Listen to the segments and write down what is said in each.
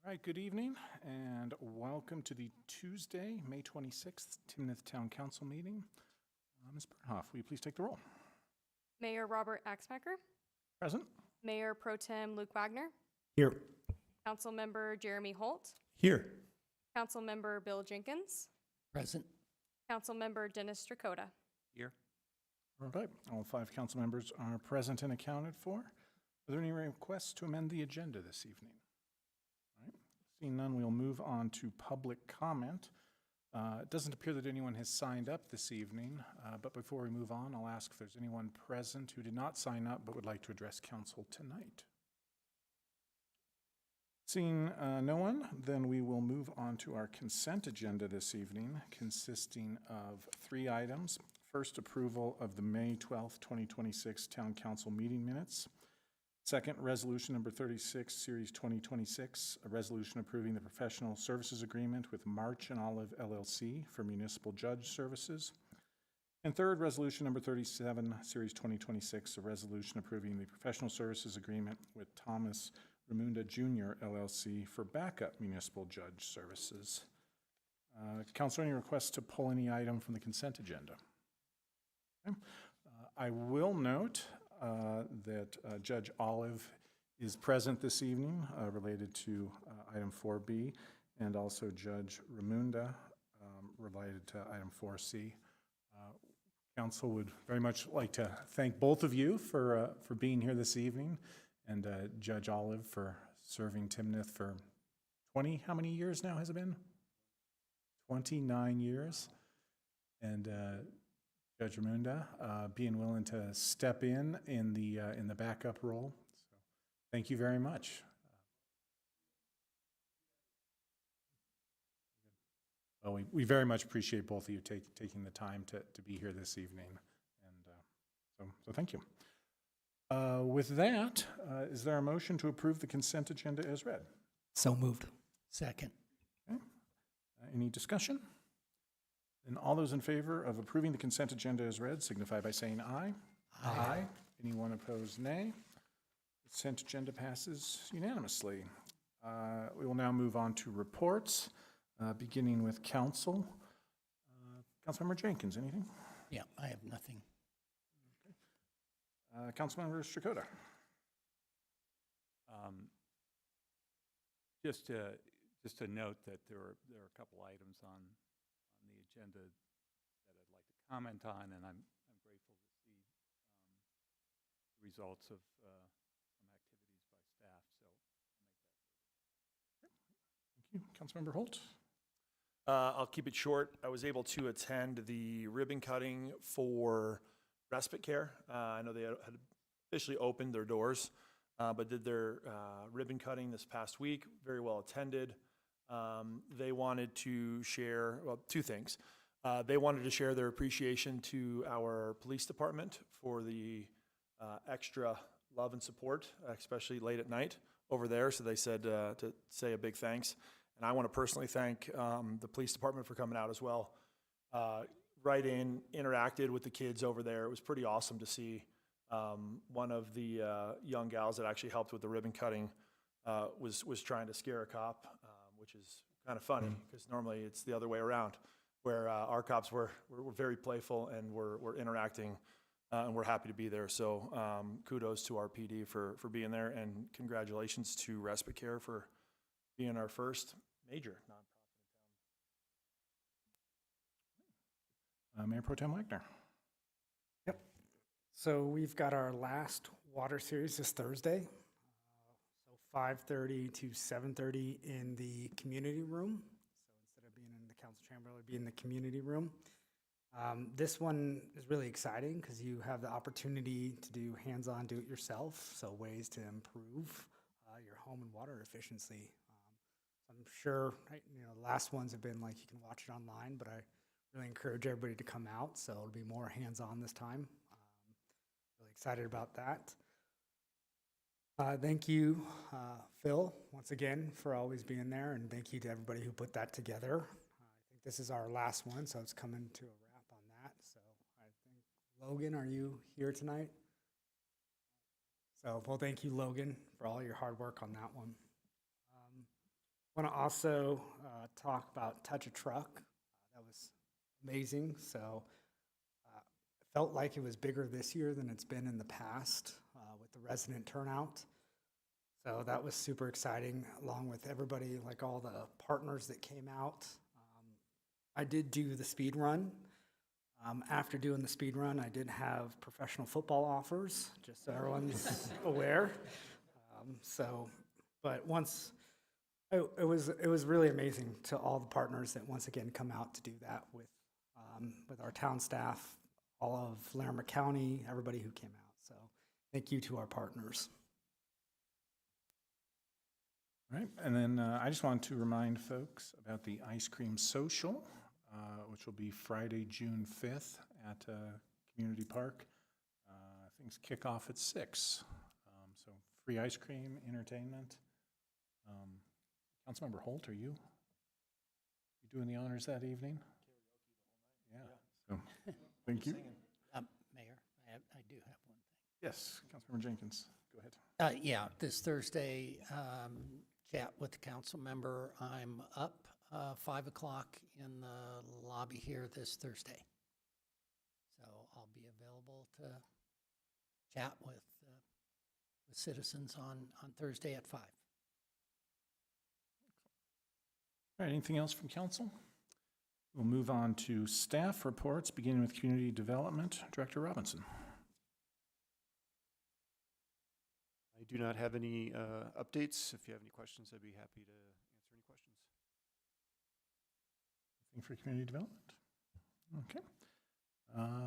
All right, good evening and welcome to the Tuesday, May 26th, Timnath Town Council meeting. Ms. Bernhoff, will you please take the roll? Mayor Robert Axmacher, Present? Mayor Pro Tem Luke Wagner, Here. Councilmember Jeremy Holt, Here. Councilmember Bill Jenkins, Present. Councilmember Dennis Strakota. Here. All right, all 5 council members are present and accounted for. Are there any requests to amend the agenda this evening? All right, seeing none, we'll move on to public comment. It doesn't appear that anyone has signed up this evening, but before we move on, I'll ask if there's anyone present who did not sign up but would like to address council tonight. Seeing no one, then we will move on to our consent agenda this evening, consisting of 3 items. First, approval of the May 12th, 2026 Town Council meeting minutes. Second, resolution number 36, series 2026, a resolution approving the professional services agreement with March and Olive LLC for municipal judge services. And third, resolution number 37, series 2026, a resolution approving the professional services agreement with Thomas Ramunda Jr. LLC for backup municipal judge services. Council, any requests to pull any item from the consent agenda? Okay. I will note that Judge Olive is present this evening related to item 4B, and also Judge Ramunda related to item 4C. Council would very much like to thank both of you for being here this evening, and Judge Olive for serving Timnath for 20, how many years now has it been? 29 years. And Judge Ramunda being willing to step in the backup role. So thank you very much. Well, we very much appreciate both of you taking the time to be here this evening. And so thank you. With that, is there a motion to approve the consent agenda as read? So moved. Second. Okay. Any discussion? And all those in favor of approving the consent agenda as read signify by saying aye. Aye. Anyone opposed, nay. Consent agenda passes unanimously. We will now move on to reports, beginning with council. Councilmember Jenkins, anything? Yeah, I have nothing. Councilmember Strakota. Just to note that there are a couple items on the agenda that I'd like to comment on, and I'm grateful to see the results of some activities by staff. So I'll make that Thank you. Councilmember Holt. I'll keep it short. I was able to attend the ribbon cutting for respite care. I know they had officially opened their doors, but did their ribbon cutting this past week. Very well attended. They wanted to share, well, 2 things. They wanted to share their appreciation to our police department for the extra love and support, especially late at night over there. So they said to say a big thanks. And I want to personally thank the police department for coming out as well. Right in, interacted with the kids over there. It was pretty awesome to see. One of the young gals that actually helped with the ribbon cutting was trying to scare a cop, which is kind of funny because normally it's the other way around, where our cops were very playful and were interacting, and we're happy to be there. So kudos to our PD for being there, and congratulations to Respite Care for being our first major nonprofit in town. Mayor Pro Tem Wagner. Yep. So we've got our last water series this Thursday. So 5:30 to 7:30 in the community room. So instead of being in the council chamber, it'll be in the community room. This one is really exciting because you have the opportunity to do hands-on do-it-yourself. So ways to improve your home and water efficiency. I'm sure, the last ones have been like you can watch it online, but I really encourage everybody to come out, so it'll be more hands-on this time. Really excited about that. Thank you, Phil, once again, for always being there, and thank you to everybody who put that together. I think this is our last one, so it's coming to a wrap on that. So I think, Logan, are you here tonight? So, well, thank you, Logan, for all your hard work on that one. Want to also talk about Touch a Truck. That was amazing. So it felt like it was bigger this year than it's been in the past with the resident turnout. So that was super exciting, along with everybody, like all the partners that came out. I did do the speed run. After doing the speed run, I did have professional football offers, just so everyone's aware. But once, it was really amazing to all the partners that once again come out to do that with our town staff, all of Larimer County, everybody who came out. So thank you to our partners. All right, and then I just wanted to remind folks about the Ice Cream Social, which will be Friday, June 5th at Community Park. Things kick off at 6. So free ice cream, entertainment. Councilmember Holt, are you doing the honors that evening? Yeah. So, thank you. Mayor, I do have one thing. Yes, Councilmember Jenkins, go ahead. Yeah, this Thursday, chat with the council member. I'm up 5 o'clock in the lobby here this Thursday. So I'll be available to chat with citizens on Thursday at 5. All right, anything else from council? We'll move on to staff reports, beginning with Community Development. Director Robinson. I do not have any updates. If you have any questions, I'd be happy to answer any questions. Anything for Community Development? Okay.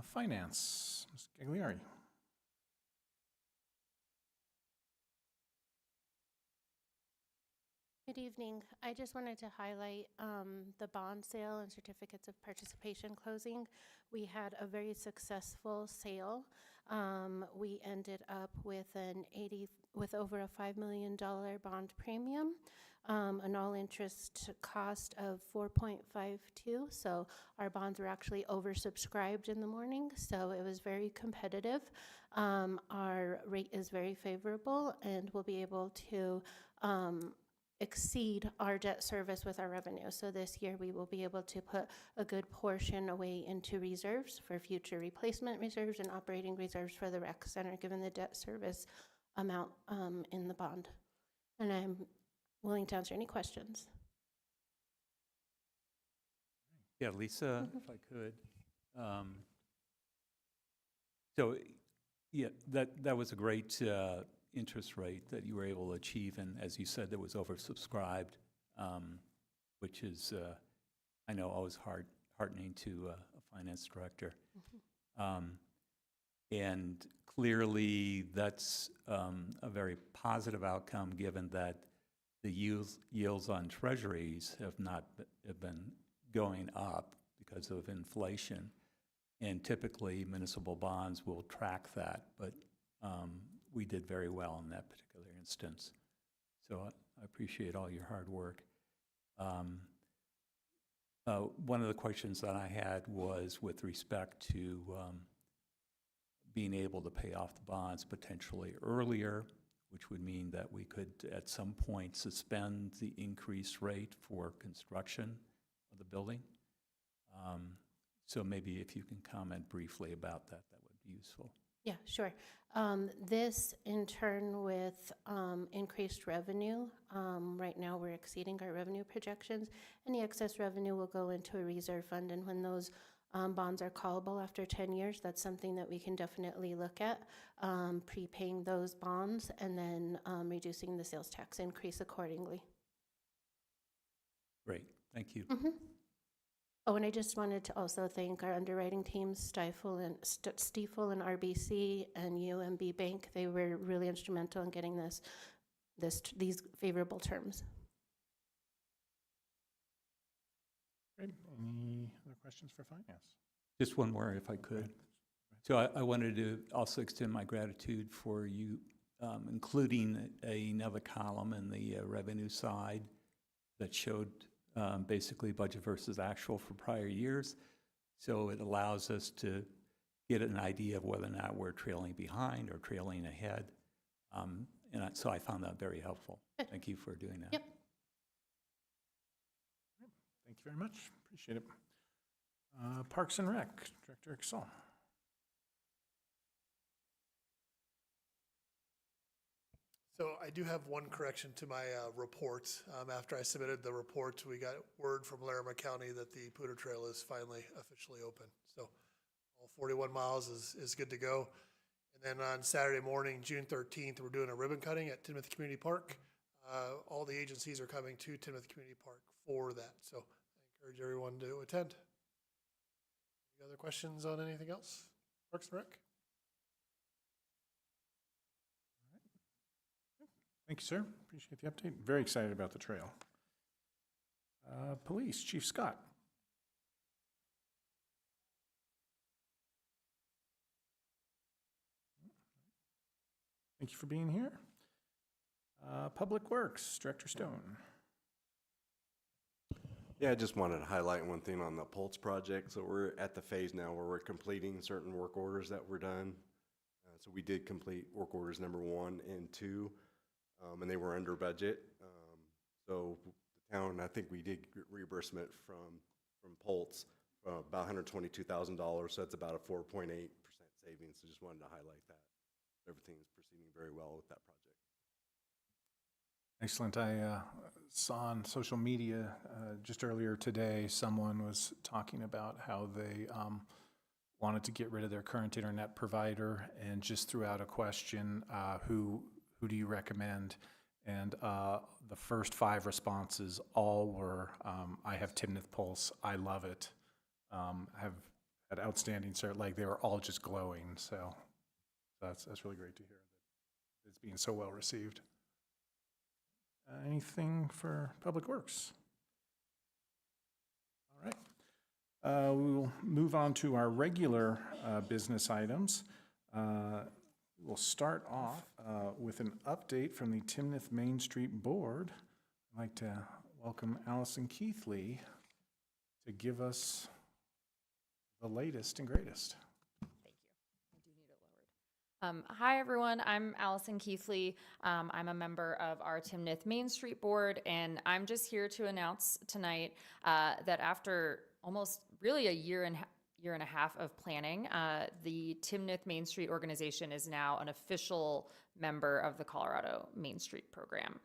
Finance, Ms. Gagliari. Good evening. I just wanted to highlight the bond sale and certificates of participation closing. We had a very successful sale. We ended up with with over a $5 million bond premium, an all-interest cost of 4.52. So our bonds were actually oversubscribed in the morning, so it was very competitive. Our rate is very favorable, and we'll be able to exceed our debt service with our revenue. So this year we will be able to put a good portion away into reserves for future replacement reserves and operating reserves for the rec center, given the debt service amount in the bond. And I'm willing to answer any questions. Yeah, Lisa, if I could. So, yeah, that was a great interest rate that you were able to achieve, and as you said, it was oversubscribed, which is, I know, always heartening to a finance director. And clearly, that's a very positive outcome, given that the yields on treasuries have been going up because of inflation, and typically municipal bonds will track that, but we did very well in that particular instance. So I appreciate all your hard work. One of the questions that I had was with respect to being able to pay off the bonds potentially earlier, which would mean that we could at some point suspend the increased rate for construction of the building. So maybe if you can comment briefly about that, that would be useful. Yeah, sure. This in turn with increased revenue, right now we're exceeding our revenue projections, and the excess revenue will go into a reserve fund, and when those bonds are callable after 10 years, that's something that we can definitely look at, prepaying those bonds and then reducing the sales tax increase accordingly. Great, thank you. Mm-hmm. Oh, and I just wanted to also thank our underwriting teams, Stiefel and RBC and UMB Bank. They were really instrumental in getting these favorable terms. Great. Any other questions for finance? Just one more, if I could. So I wanted to also extend my gratitude for you including another column in the revenue side that showed basically budget versus actual for prior years. So it allows us to get an idea of whether or not we're trailing behind or trailing ahead. So I found that very helpful. Thank you for doing that. Yep. Thank you very much. Appreciate it. Parks and Rec, Director Excel. So I do have one correction to my report. After I submitted the report, we got word from Larimer County that the Poudre Trail is finally officially open. So all 41 miles is good to go. And then on Saturday morning, June 13th, we're doing a ribbon cutting at Timnath Community Park. All the agencies are coming to Timnath Community Park for that. So I encourage everyone to attend. Any other questions on anything else? Parks and Rec? Thank you, sir. Appreciate the update. Very excited about the trail. Police, Chief Scott. Thank you for being here. Public Works, Director Stone. Yeah, I just wanted to highlight one thing on the Pulse project. So we're at the phase now where we're completing certain work orders that were done. So we did complete work orders number 1 and 2, and they were under budget. So the town, I think we did get reimbursement from Pulse, about $122,000. So that's about a 4.8% savings. So just wanted to highlight that. Everything is proceeding very well with that project. Excellent. I saw on social media just earlier today, someone was talking about how they wanted to get rid of their current internet provider and just threw out a question, who do you recommend? And the first 5 responses all were, I have Timnath Pulse, I love it. Have had outstanding service, like they were all just glowing. So that's really great to hear that it's being so well received. Anything for Public Works? All right. We will move on to our regular business items. We'll start off with an update from the Timnath Main Street Board. I'd like to welcome Allison Keithley to give us the latest and greatest. Thank you. I do need it lowered. Hi, everyone. I'm Allison Keithley. I'm a member of our Timnath Main Street Board, and I'm just here to announce tonight that after almost really a year and a half of planning, the Timnath Main Street organization is now an official member of the Colorado Main Street program.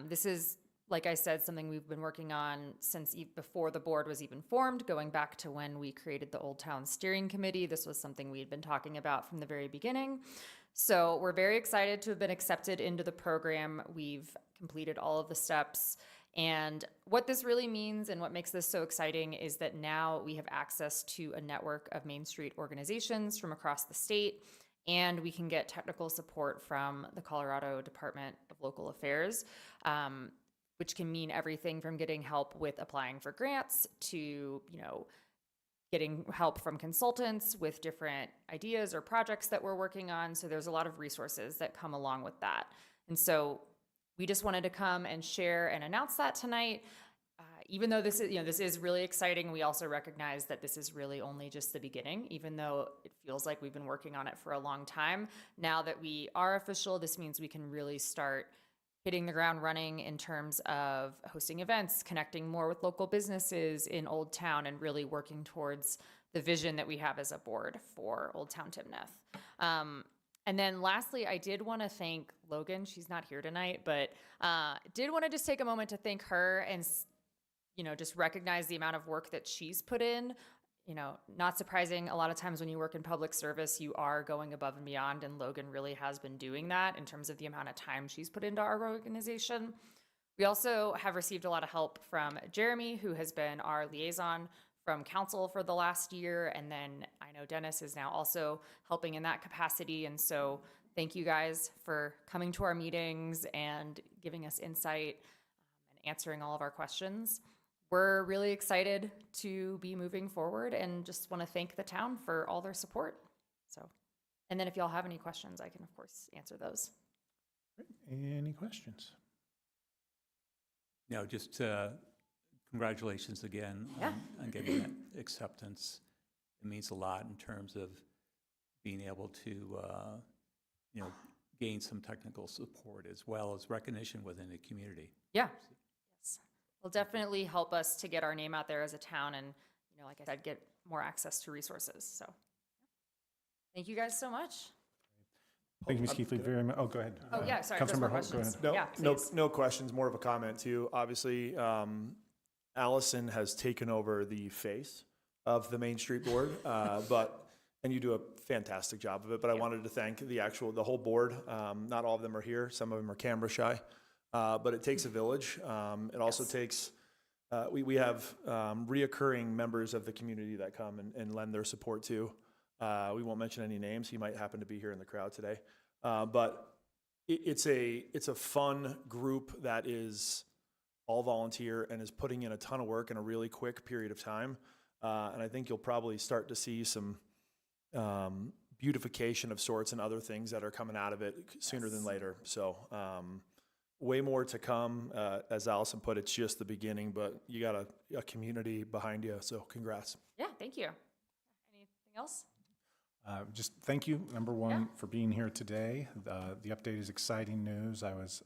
This is, like I said, something we've been working on since before the board was even formed, going back to when we created the Old Town Steering Committee. This was something we had been talking about from the very beginning. So we're very excited to have been accepted into the program. We've completed all of the steps. And what this really means and what makes this so exciting is that now we have access to a network of Main Street organizations from across the state, and we can get technical support from the Colorado Department of Local Affairs, which can mean everything from getting help with applying for grants to, getting help from consultants with different ideas or projects that we're working on. So there's a lot of resources that come along with that. And so we just wanted to come and share and announce that tonight. Even though this is really exciting, we also recognize that this is really only just the beginning, even though it feels like we've been working on it for a long time. Now that we are official, this means we can really start hitting the ground running in terms of hosting events, connecting more with local businesses in Old Town, and really working towards the vision that we have as a board for Old Town Timnath. And then lastly, I did want to thank Logan. She's not here tonight, but did want to just take a moment to thank her and, just recognize the amount of work that she's put in. Not surprising, a lot of times when you work in public service, you are going above and beyond, and Logan really has been doing that in terms of the amount of time she's put into our organization. We also have received a lot of help from Jeremy, who has been our liaison from council for the last year, and then I know Dennis is now also helping in that capacity, and so thank you guys for coming to our meetings and giving us insight and answering all of our questions. We're really excited to be moving forward and just want to thank the town for all their support. So, and then if y'all have any questions, I can of course answer those. Great. Any questions? No, just congratulations again on getting that acceptance. It means a lot in terms of being able to, gain some technical support as well as recognition within the community. Yeah. Yes. will definitely help us to get our name out there as a town and, you know, like I said, get more access to resources. So thank you guys so much. Thank you, Ms. Keithley, very much. Oh, go ahead. Oh, yeah, sorry, there's Councilmember more Holt, go questions. ahead. No, Yeah, no, please. no questions, more of a comment too. Obviously, Allison has taken over the face of the Main Street Board, and you do a fantastic job of it, but I wanted to thank the whole board. Not all of them are here, some of them are camera shy, but it takes a village. It also takes, we have reoccurring members of the community that come and lend their support too. We won't mention any names, he might happen to be here in the crowd today. But it's a fun group that is all volunteer and is putting in a ton of work in a really quick period of time. And I think you'll probably start to see some beautification of sorts and other things that are coming out of it sooner than later. So way more to come. As Allison put, it's just the beginning, but you got a community behind you. So congrats. Yeah, thank you. Anything else? Just thank you, number one, Yeah. for being here today. The update is exciting news. I was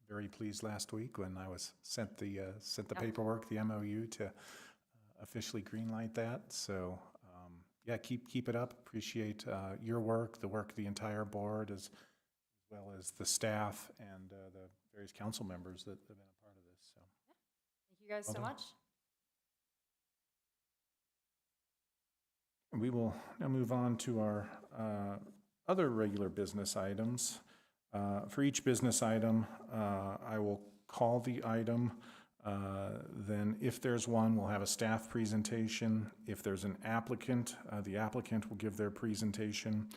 very pleased last week when I was sent the paperwork, the MOU, to officially greenlight that. So yeah, keep it up. Appreciate your work, the work of the entire board, as well as the staff and the various council members that have been a part of this. So Thank you guys Well so done. much. we will now move on to our other regular business items. For each business item, I will call the item. Then if there's one, we'll have a staff presentation. If there's an applicant, the applicant will give their presentation.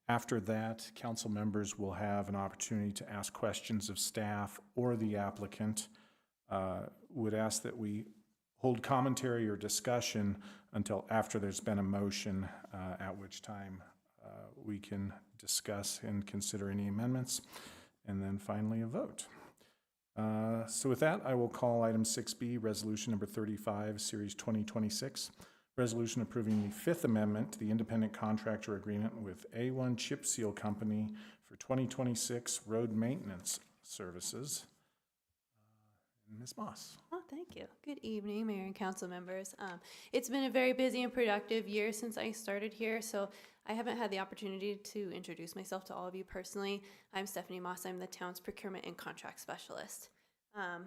After that, council members will have an opportunity to ask questions of staff or the applicant. Would ask that we hold commentary or discussion until after there's been a motion, at which time we can discuss and consider any amendments, and then finally a vote. So with that, I will call item 6B, resolution number 35, series 2026, resolution approving the Fifth Amendment to the independent contractor agreement with A1 Chip Seal Company for 2026 road maintenance services. Ms. Moss. Oh, thank you. Good evening, Mayor and council members. It's been a very busy and productive year since I started here, so I haven't had the opportunity to introduce myself to all of you personally. I'm Stephanie Moss. I'm the town's procurement and contract specialist. Let me move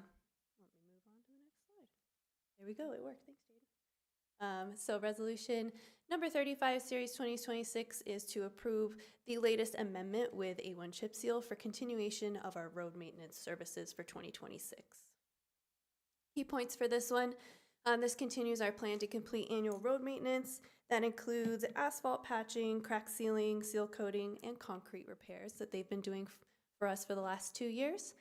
on to the next slide. There we go. It worked. Thanks, Jada. So resolution number 35, series 2026 is to approve the latest amendment with A1 Chip Seal for continuation of our road maintenance services for 2026. Key points for this one. This continues our plan to complete annual road maintenance. That includes asphalt patching, crack sealing, seal coating, and concrete repairs that they've been doing for us for the last 2 years.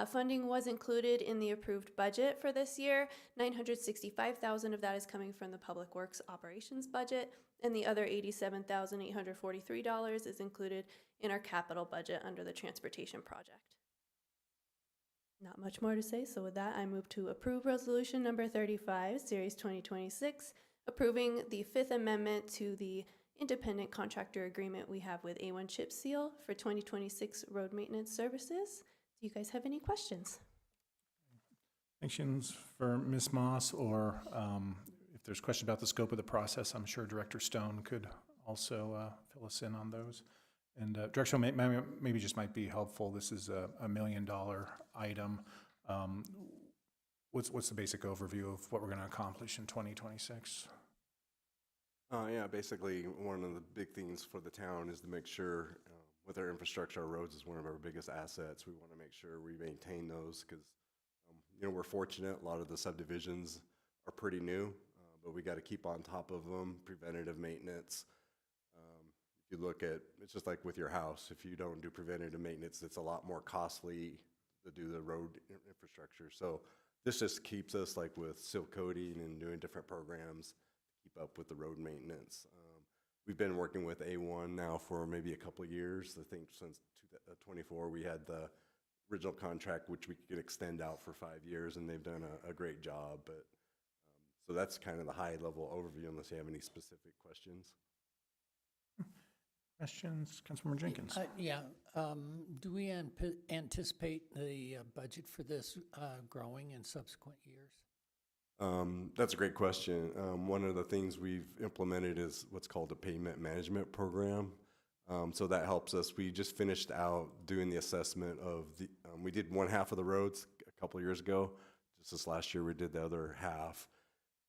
Funding was included in the approved budget for this year. $965,000 of that is coming from the Public Works Operations budget, and the other $87,843 is included in our capital budget under the Transportation Project. Not much more to say, so with that, I move to approve resolution number 35, series 2026, approving the Fifth Amendment to the independent contractor agreement we have with A1 Chip Seal for 2026 road maintenance services. Do you guys have any questions? Questions for Ms. Moss, or if there's questions about the scope of the process, I'm sure Director Stone could also fill us in on those. And Director Stone, maybe just might be helpful. This is a $1 million item. What's the basic overview of what we're going to accomplish in 2026? Yeah, basically, one of the big things for the town is to make sure with our infrastructure, our roads is one of our biggest assets. We want to make sure we maintain those because, we're fortunate. A lot of the subdivisions are pretty new, but we got to keep on top of them, preventative maintenance. If you look at, it's just like with your house. If you don't do preventative maintenance, it's a lot more costly to do the road infrastructure. So this just keeps us like with seal coating and doing different programs to keep up with the road maintenance. We've been working with A1 now for maybe a couple of years. I think since 2024 we had the original contract, which we could extend out for 5 years, and they've done a great job. But so that's kind of the high level overview unless you have any specific questions. Questions? Councilmember Jenkins? Yeah, do we anticipate the budget for this growing in subsequent years? That's a great question. One of the things we've implemented is what's called a payment management program. So that helps us. We just finished out doing the assessment of we did one half of the roads a couple of years ago. Just this last year, we did the other half.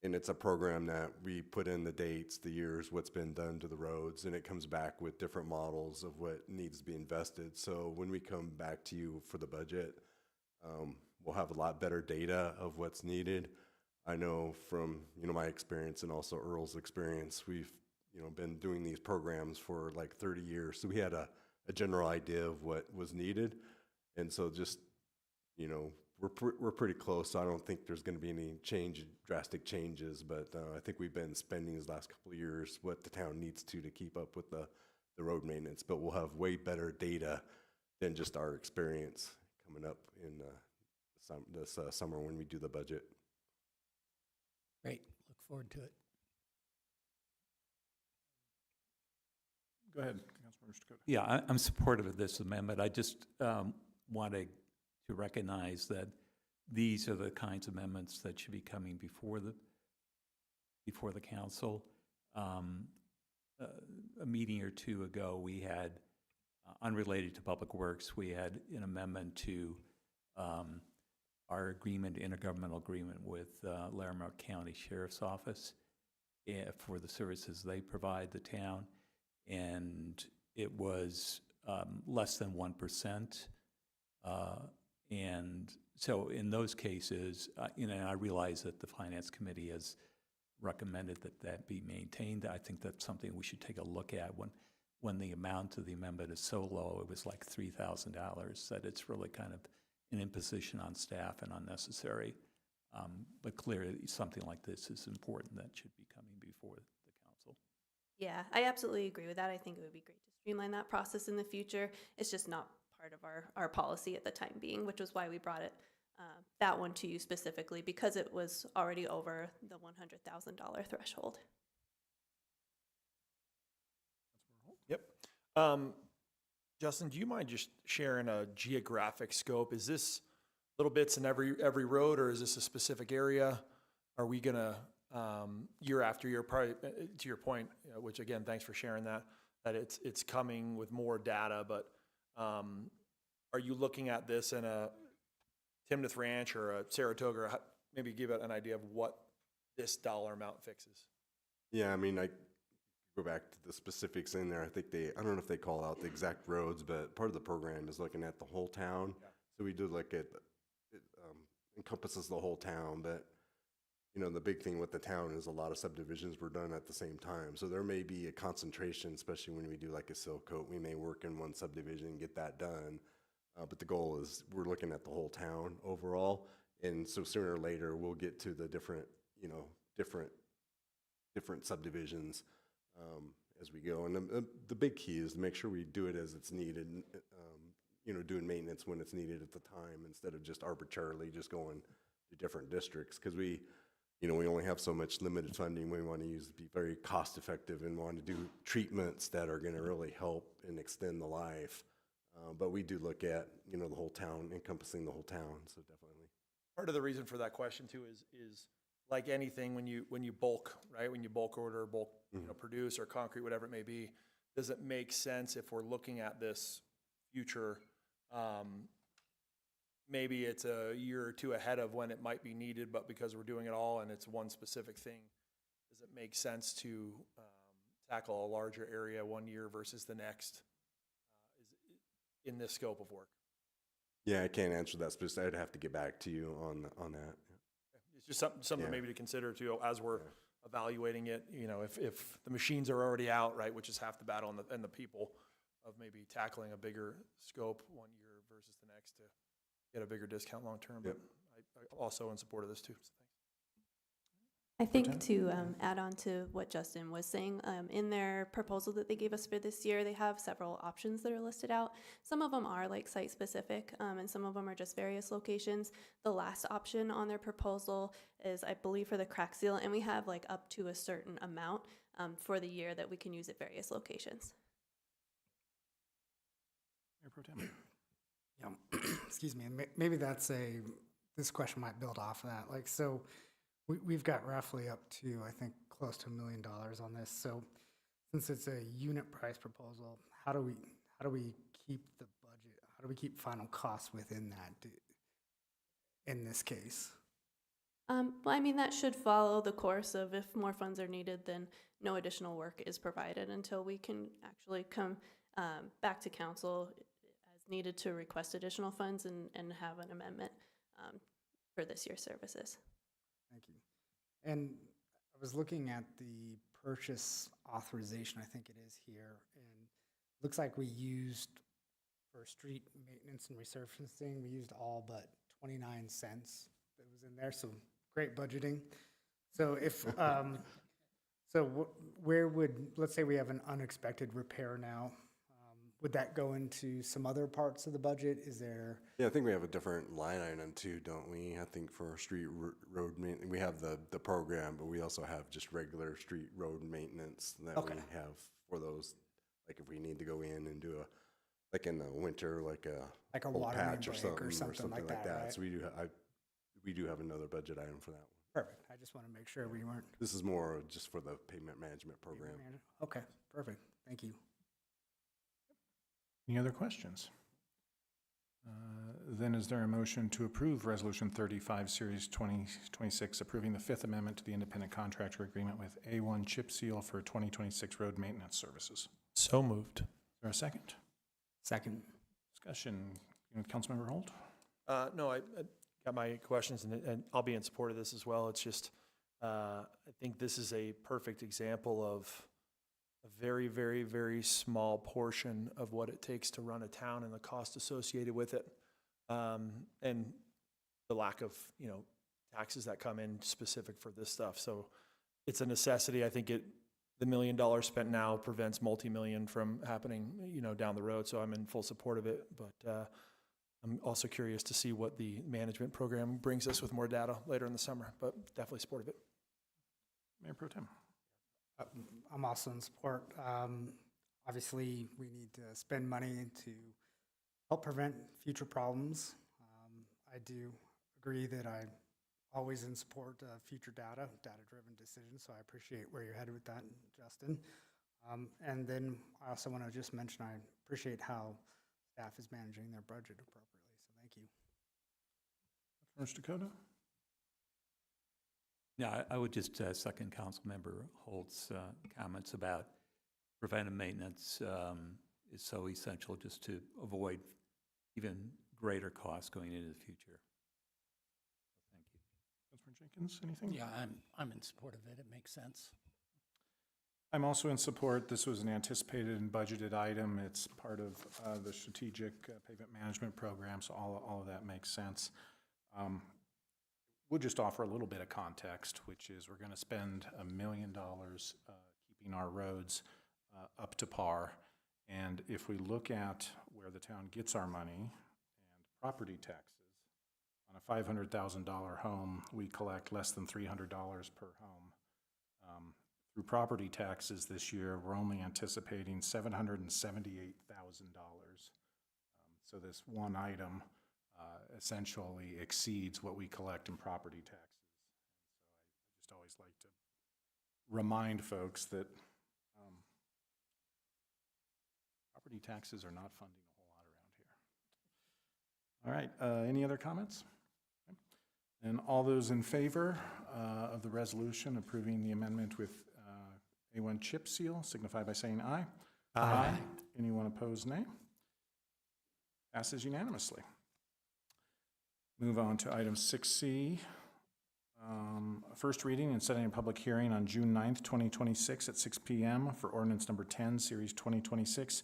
And it's a program that we put in the dates, the years, what's been done to the roads, and it comes back with different models of what needs to be invested. So when we come back to you for the budget, we'll have a lot better data of what's needed. I know from, my experience and also Earl's experience, we've, been doing these programs for like 30 years. So we had a general idea of what was needed. And so just, we're pretty close. So I don't think there's going to be any drastic changes, but I think we've been spending these last couple of years what the town needs to keep up with the road maintenance. But we'll have way better data than just our experience coming up in this summer when we do the budget. Great, look forward to it. Go ahead, Councilmember Dakota. Yeah, I'm supportive of this amendment. I just wanted to recognize that these are the kinds of amendments that should be coming before the council. A meeting or two ago, we had, unrelated to Public Works, we had an amendment to our intergovernmental agreement with Larimer County Sheriff's Office for the services they provide the town, and it was less than 1%. And so in those cases, I realize that the Finance Committee has recommended that be maintained. I think that's something we should take a look at when the amount of the amendment is so low, it was like $3,000, that it's really kind of an imposition on staff and unnecessary. But clearly, something like this is important that should be coming before the council. Yeah, I absolutely agree with that. I think it would be great to streamline that process in the future. It's just not part of our policy at the time being, which was why we brought it that one to you specifically, because it was already over the $100,000 threshold. Yep. Justin, do you mind just sharing a geographic scope? Is this little bits in every road, or is this a specific area? Are we gonna year after year, probably to your point, which again, thanks for sharing that it's coming with more data, but are you looking at this in a Timnath Ranch or a Saratoga, or maybe give it an idea of what this dollar amount fixes? Yeah, I mean, I go back to the specifics in there. I don't know if they call out the exact roads, but part of the program is looking at the whole town. Yeah. So we do look at, it encompasses the whole town, but the big thing with the town is a lot of subdivisions were done at the same time. So there may be a concentration, especially when we do like a seal coat. We may work in one subdivision and get that done. But the goal is we're looking at the whole town overall. And so sooner or later, we'll get to the different subdivisions as we go. And the big key is to make sure we do it as it's needed, doing maintenance when it's needed at the time instead of just arbitrarily just going to different districts. Because we only have so much limited funding. We want to be very cost effective and want to do treatments that are going to really help and extend the life. But we do look at, the whole town, encompassing the whole town, so definitely. Part of the reason for that question too is like anything, when you bulk, right? When you bulk order, produce or concrete, whatever it may be, does it make sense if we're looking at this future, maybe it's a year or two ahead of when it might be needed, but because we're doing it all and it's one specific thing, does it make sense to tackle a larger area one year versus the next in this scope of work? Yeah, I can't answer that specifically. I'd have to get back to you on that. It's just something maybe to consider too as we're evaluating it. If the machines are already out, right, which is half the battle, and the people of maybe tackling a bigger scope one year versus the next to get a bigger discount long term. But I also in support of this too. So thanks. I think to add on to what Justin was saying, in their proposal that they gave us for this year, they have several options that are listed out. Some of them are like site specific, and some of them are just various locations. The last option on their proposal is, I believe, for the crack seal, and we have like up to a certain amount for the year that we can use at various locations. Pro Tem. Yeah, excuse me, and maybe this question might build off of that. Like, so we've got roughly up to, I think, close to $1 million on this. So since it's a unit price proposal, how do we keep the budget? How do we keep final costs within that in this case? Well, I mean, that should follow the course of if more funds are needed, then no additional work is provided until we can actually come back to council as needed to request additional funds and have an amendment for this year's services. Thank you. And I was looking at the purchase authorization, I think it is here, and looks like we used, for street maintenance and resurfacing, we used all but 29 cents that was in there, so great budgeting. So if, where would, let's say we have an unexpected repair now, would that go into some other parts of the budget? Is there? Yeah, I think we have a different line item too, don't we? I think for street road maintenance, we have the program, but we also have just regular street road maintenance that we have for those. Like if we need to go in and do like in the winter, like a Whole water patch main or something something like that, right? So we do have another budget item for that one. Perfect. I just want to make sure we weren't. This is more just for the pavement management program. Okay, perfect. Thank you. Any other questions? Then is there a motion to approve Resolution 35, Series 2026, approving the Fifth Amendment to the Independent Contractor Agreement with A1 Chip Seal for 2026 road maintenance services? So moved. Is there a second? Second. Discussion with Councilmember Holt? No, I got my questions, and I'll be in support of this as well. It's just, I think this is a perfect example of a very, very, very small portion of what it takes to run a town and the cost associated with it. And the lack of, taxes that come in specific for this stuff. So it's a necessity. I think the $1 million spent now prevents multi-million from happening, down the road. So I'm in full support of it. But I'm also curious to see what the management program brings us with more data later in the summer, but definitely supportive of it. Mayor Pro Tem. I'm also in support. Obviously, we need to spend money to help prevent future problems. I do agree that I'm always in support of future data-driven decisions, so I appreciate where you're headed with that, Justin. And then I also want to just mention I appreciate how staff is managing their budget appropriately, so thank you. First Dakota? Yeah, I would just second Councilmember Holt's comments about preventive maintenance is so essential just to avoid even greater costs going into the future. Thank you. Councilmember Jenkins, anything? Yeah, I'm in support of it. It makes sense. I'm also in support. This was an anticipated and budgeted item. It's part of the strategic pavement management program, so all of that makes sense. We'll just offer a little bit of context, which is we're going to spend $1 million keeping our roads up to par. And if we look at where the town gets our money and property taxes, on a $500,000 home, we collect less than $300 per home. Through property taxes this year, we're only anticipating $778,000. So this one item essentially exceeds what we collect in property taxes. And so I just always like to remind folks that property taxes are not funding a whole lot around here. All right, any other comments? Okay. And all those in favor of the resolution approving the amendment with A1 chip seal signify by saying aye. Aye. Anyone opposed, nay? Passes unanimously. Move on to item 6C. First reading and setting a public hearing on June 9th, 2026 at 6 p.m. for ordinance number 10, series 2026.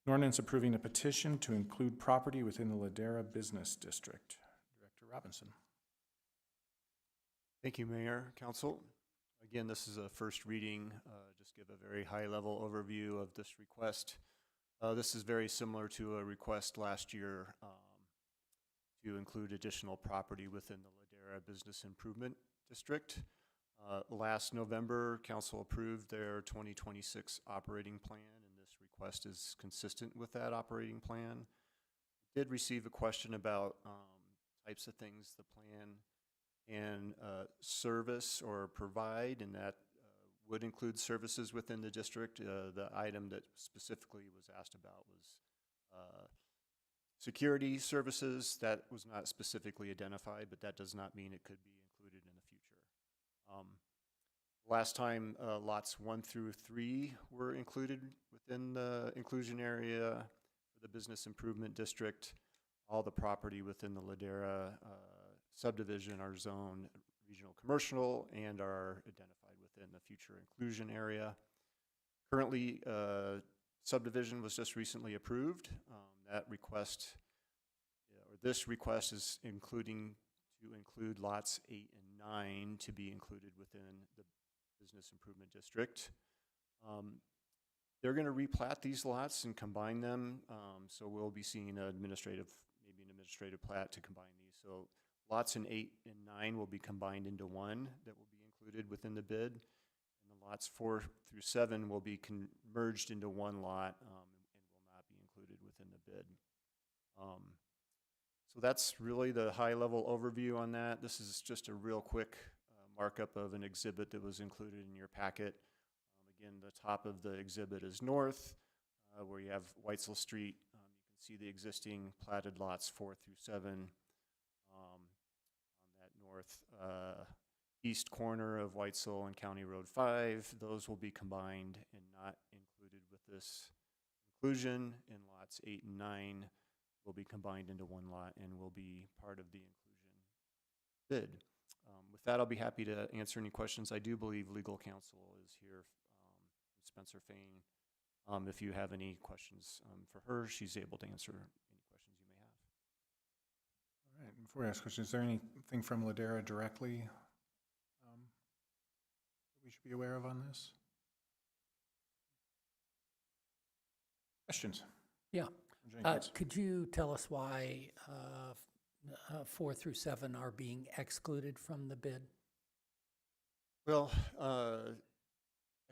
An ordinance approving a petition to include property within the Ladera Business District. Director Robinson. Thank you, Mayor, Council. Again, this is a first reading. Just give a very high-level overview of this request. This is very similar to a request last year to include additional property within the Ladera Business Improvement District. Last November, Council approved their 2026 operating plan, and this request is consistent with that operating plan. did receive a question about types of things the plan and service or provide, and that would include services within the district. The item that specifically was asked about was security services. That was not specifically identified, but that does not mean it could be included in the future. Last time, lots 1 through 3 were included within the inclusion area for the business improvement district. All the property within the Ladera subdivision are zoned regional commercial and are identified within the future inclusion area. Currently, subdivision was just recently approved. That request, or this request is to include lots 8 and 9 to be included within the business improvement district. They're going to replat these lots and combine them. So we'll be seeing maybe an administrative plat to combine these. So lots in 8 and 9 will be combined into one that will be included within the bid. And the lots 4 through 7 will be merged into one lot and will not be included within the bid. So that's really the high-level overview on that. This is just a real quick markup of an exhibit that was included in your packet. Again, the top of the exhibit is north, where you have Weitzel Street. You can see the existing platted lots 4 through 7 on that north east corner of Weitzel and County Road 5. Those will be combined and not included with this inclusion. And lots 8 and 9 will be combined into one lot and will be part of the inclusion bid. With that, I'll be happy to answer any questions. I do believe legal counsel is here, Spencer Fain. If you have any questions for her, she's able to answer any questions you may have. All right, before we ask questions, is there anything from Ladera directly that we should be aware of on this? Questions? Yeah. Jenkins. Could you tell us why 4 through 7 are being excluded from the bid? Well, I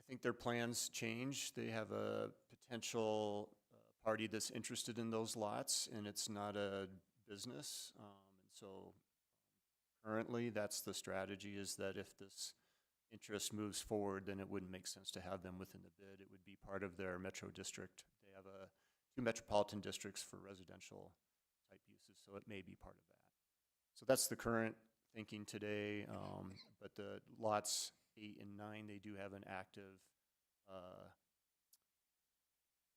think their plans change. They have a potential party that's interested in those lots, and it's not a business. And so currently, that's the strategy, is that if this interest moves forward, then it wouldn't make sense to have them within the bid. It would be part of their metro district. They have 2 metropolitan districts for residential type uses, so it may be part of that. So that's the current thinking today, but the lots 8 and 9, they do have an active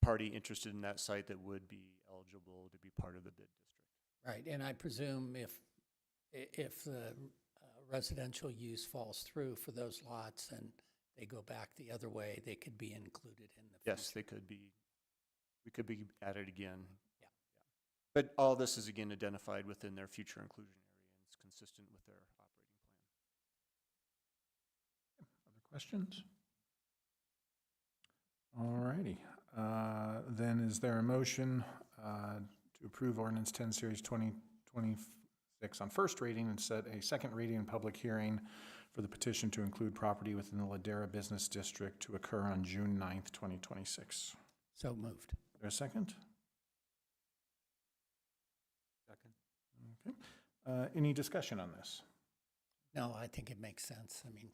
party interested in that site that would be eligible to be part of the bid district. Right, and I presume if the residential use falls through for those lots and they go back the other way, they could be included in the future. Yes, they could be. We could be added again. Yeah. But all this is again identified within their future inclusion area, and it's consistent with their operating plan. Other questions? All righty. Then is there a motion to approve ordinance 10 series 2026 on first reading and set a second reading and public hearing for the petition to include property within the Ladera Business District to occur on June 9th, 2026? So moved. Is there a second? Second. Okay. Any discussion on this? No, I think it makes sense. I mean,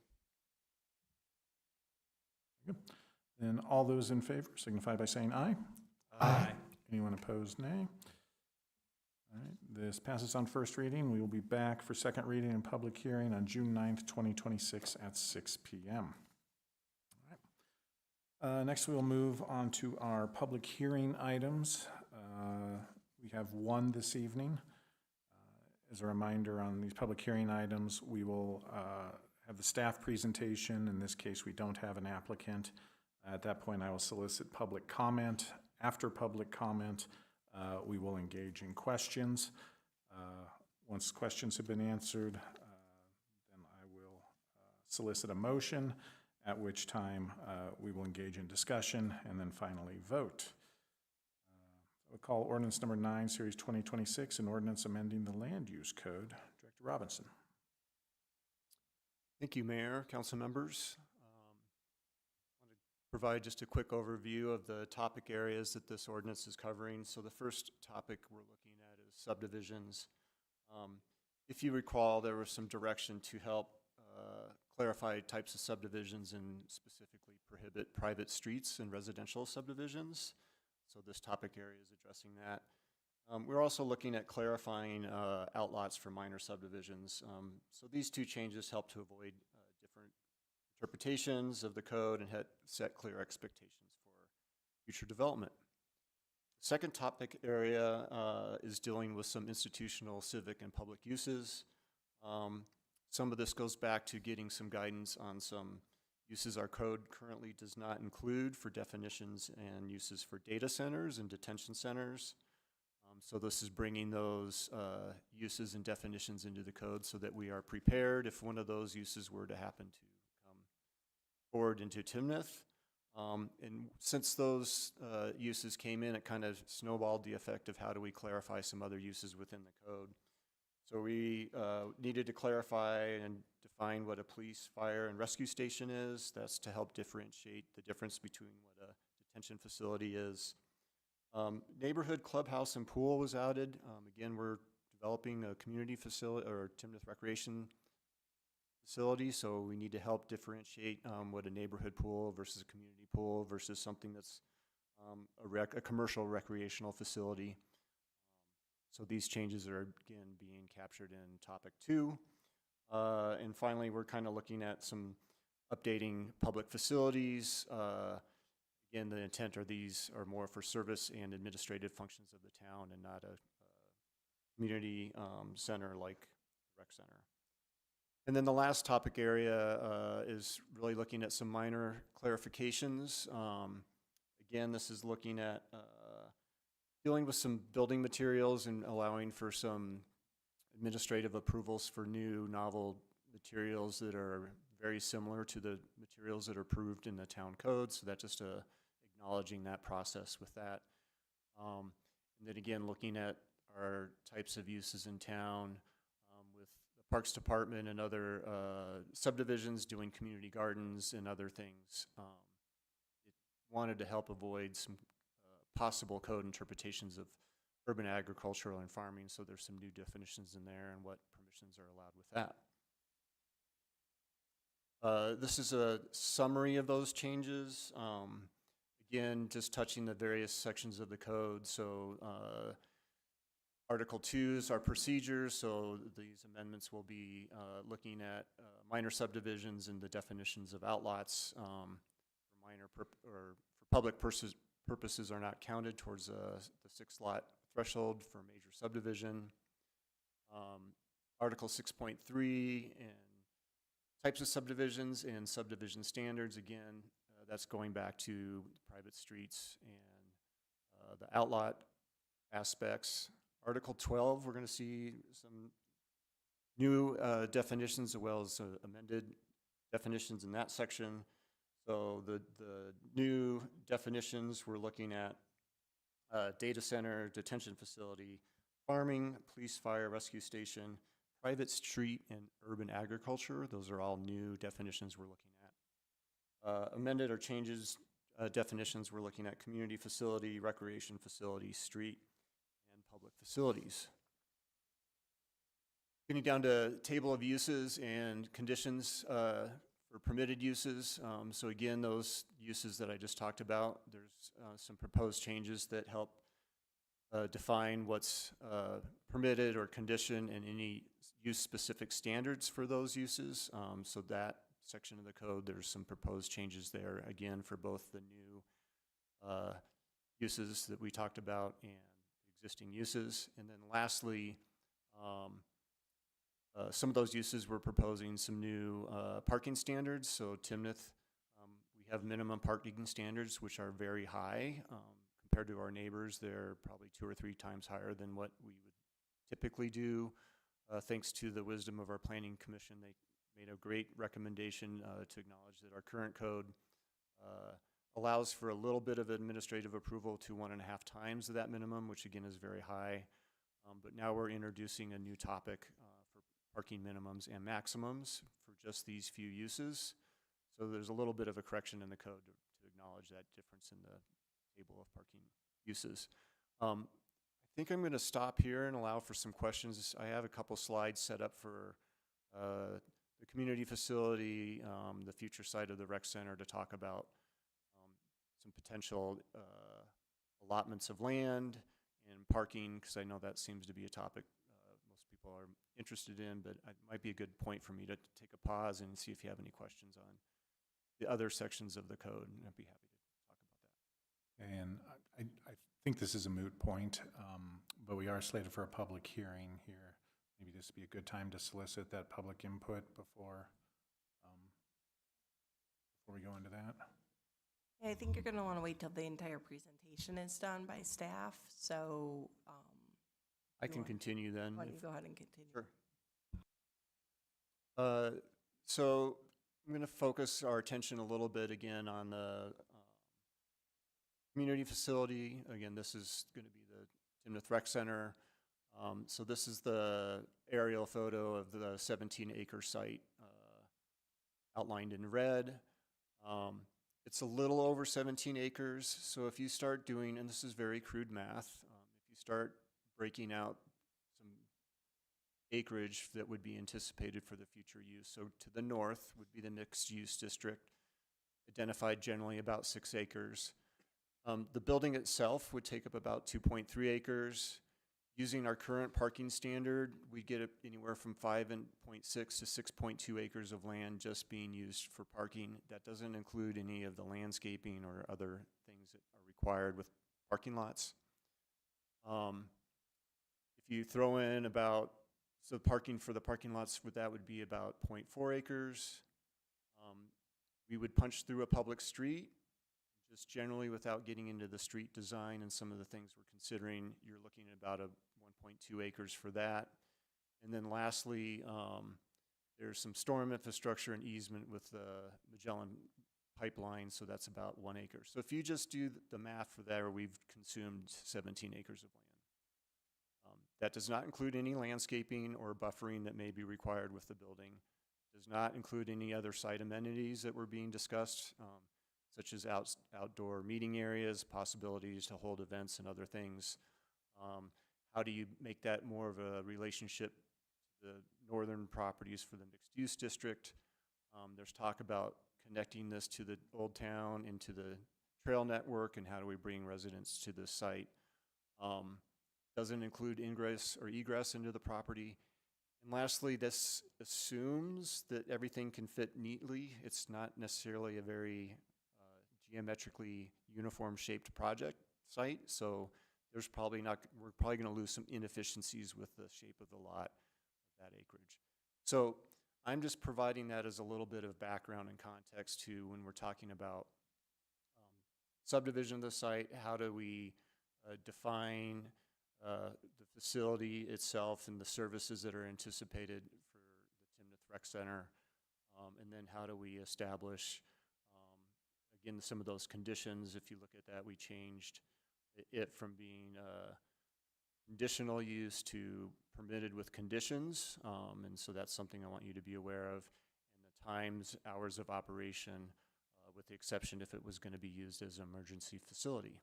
Good. Then all those in favor signify by saying aye. Aye. Anyone opposed, nay? All right, this passes on first reading. We will be back for second reading and public hearing on June 9th, 2026 at 6 p.m. All right. Next, we will move on to our public hearing items. We have one this evening. As a reminder on these public hearing items, we will have the staff presentation. In this case, we don't have an applicant. At that point, I will solicit public comment. After public comment, we will engage in questions. Once questions have been answered, then I will solicit a motion, at which time we will engage in discussion and then finally vote. We'll call ordinance number 9, series 2026, an ordinance amending the land use code. Director Robinson. Thank you, Mayor, council members. I want to provide just a quick overview of the topic areas that this ordinance is covering. So the first topic we're looking subdivisions. If you recall, there was some direction to help clarify types of subdivisions and specifically prohibit private streets and residential subdivisions. So this topic area is addressing that. We're also looking at clarifying outlots for minor subdivisions. So these two changes help to avoid different interpretations of the code and set clear expectations for future development. Second topic area is dealing with some institutional, civic, and public uses. Some of this goes back to getting some guidance on some uses our code currently does not include for definitions and uses for data centers and detention centers. So this is bringing those uses and definitions into the code so that we are prepared if one of those uses were to happen to come forward into Timnath. And since those uses came in, it kind of snowballed the effect of how do we clarify some other uses within the code. So we needed to clarify and define what a police, fire, and rescue station is. That's to help differentiate the difference between what a detention facility is. Neighborhood clubhouse and pool was added. Again, we're developing a community facility or Timnath recreation facility, so we need to help differentiate what a neighborhood pool versus a community pool versus something that's a commercial recreational facility. So these changes are again being captured in topic 2. And finally, we're kind of looking at some updating public facilities. Again, the intent are these are more for service and administrative functions of the town and not a community center like the rec center. And then the last topic area is really looking at some minor clarifications. Again, this is looking at dealing with some building materials and allowing for some administrative approvals for new novel materials that are very similar to the materials that are approved in the town code. So that's just acknowledging that process with that. And then again, looking at our types of uses in town with the Parks Department and other subdivisions doing community gardens and other things. It wanted to help avoid some possible code interpretations of urban agricultural and farming, so there's some new definitions in there and what permissions are allowed with that. This is a summary of those changes. Again, just touching the various sections of the code. So Article 2 is our procedures, so these amendments will be looking at minor subdivisions and the definitions of outlots for minor or for public purposes are not counted towards the 6-lot threshold for major subdivision. Article 6.3 and types of subdivisions and subdivision standards, again, that's going back to private streets and the outlot aspects. Article 12, we're going to see some new definitions as well as amended definitions in that section. So the new definitions, we're looking at data center, detention facility, farming, police, fire, rescue station, private street, and urban agriculture. Those are all new definitions we're looking at. Amended or changes definitions, we're looking at community facility, recreation facility, street, and public facilities. Getting down to table of uses and conditions for permitted uses. So again, those uses that I just talked about, there's some proposed changes that help define what's permitted or conditioned and any use-specific standards for those uses. So that section of the code, there's some proposed changes there, again, for both the new uses that we talked about and existing uses. And then lastly, some of those uses we're proposing some new parking standards. So Timnath, we have minimum parking standards which are very high. Compared to our neighbors, they're probably 2 or 3 times higher than what we would typically do. Thanks to the wisdom of our planning commission, they made a great recommendation to acknowledge that our current code allows for a little bit of administrative approval to 1.5 times that minimum, which again is very high. But now we're introducing a new topic for parking minimums and maximums for just these few uses. So there's a little bit of a correction in the code to acknowledge that difference in the table of parking uses. I think I'm going to stop here and allow for some questions. I have a couple slides set up for the community facility, the future site of the rec center, to talk about some potential allotments of land and parking, because I know that seems to be a topic most people are interested in, but it might be a good point for me to take a pause and see if you have any questions on the other sections of the code, and I'd be happy to talk about that. And I think this is a moot point, but we are slated for a public hearing here. Maybe this would be a good time to solicit that public input before we go into that. Yeah, I think you're going to want to wait till the entire presentation is done by staff, so. I can continue then. Why don't you go ahead and continue? Sure. So I'm going to focus our attention a little bit again on the community facility. Again, this is going to be the Timnath Rec Center. So this is the aerial photo of the 17-acre site outlined in red. It's a little over 17 acres. So if you start doing, and this is very crude math, if you start breaking out some acreage that would be anticipated for the future use. So to the north would be the mixed use district, identified generally about 6 acres. The building itself would take up about 2.3 acres. Using our current parking standard, we get anywhere from 5.6 to 6.2 acres of land just being used for parking. That doesn't include any of the landscaping or other things that are required with parking lots. If you throw in so parking for the parking lots, that would be about 0.4 acres. We would punch through a public street, just generally without getting into the street design and some of the things we're considering. You're looking at about 1.2 acres for that. And then lastly, there's some storm infrastructure and easement with the Magellan pipeline, so that's about 1 acre. So if you just do the math for there, we've consumed 17 acres of land. That does not include any landscaping or buffering that may be required with the building. Does not include any other site amenities that were being discussed, such as outdoor meeting areas, possibilities to hold events and other things. How do you make that more of a relationship to the northern properties for the mixed use district? There's talk about connecting this to the old town and to the trail network, and how do we bring residents to the site? Doesn't include ingress or egress into the property. And lastly, this assumes that everything can fit neatly. It's not necessarily a very geometrically uniform shaped project site, so we're probably going to lose some inefficiencies with the shape of the lot of that acreage. So I'm just providing that as a little bit of background and context to when we're talking about subdivision of the site. How do we define the facility itself and the services that are anticipated for the Timnath Rec Center, and then how do we establish again some of those conditions. If you look at that, we changed it from being conditional use to permitted with conditions, and so that's something I want you to be aware of. And the times, hours of operation, with the exception if it was going to be used as an emergency facility.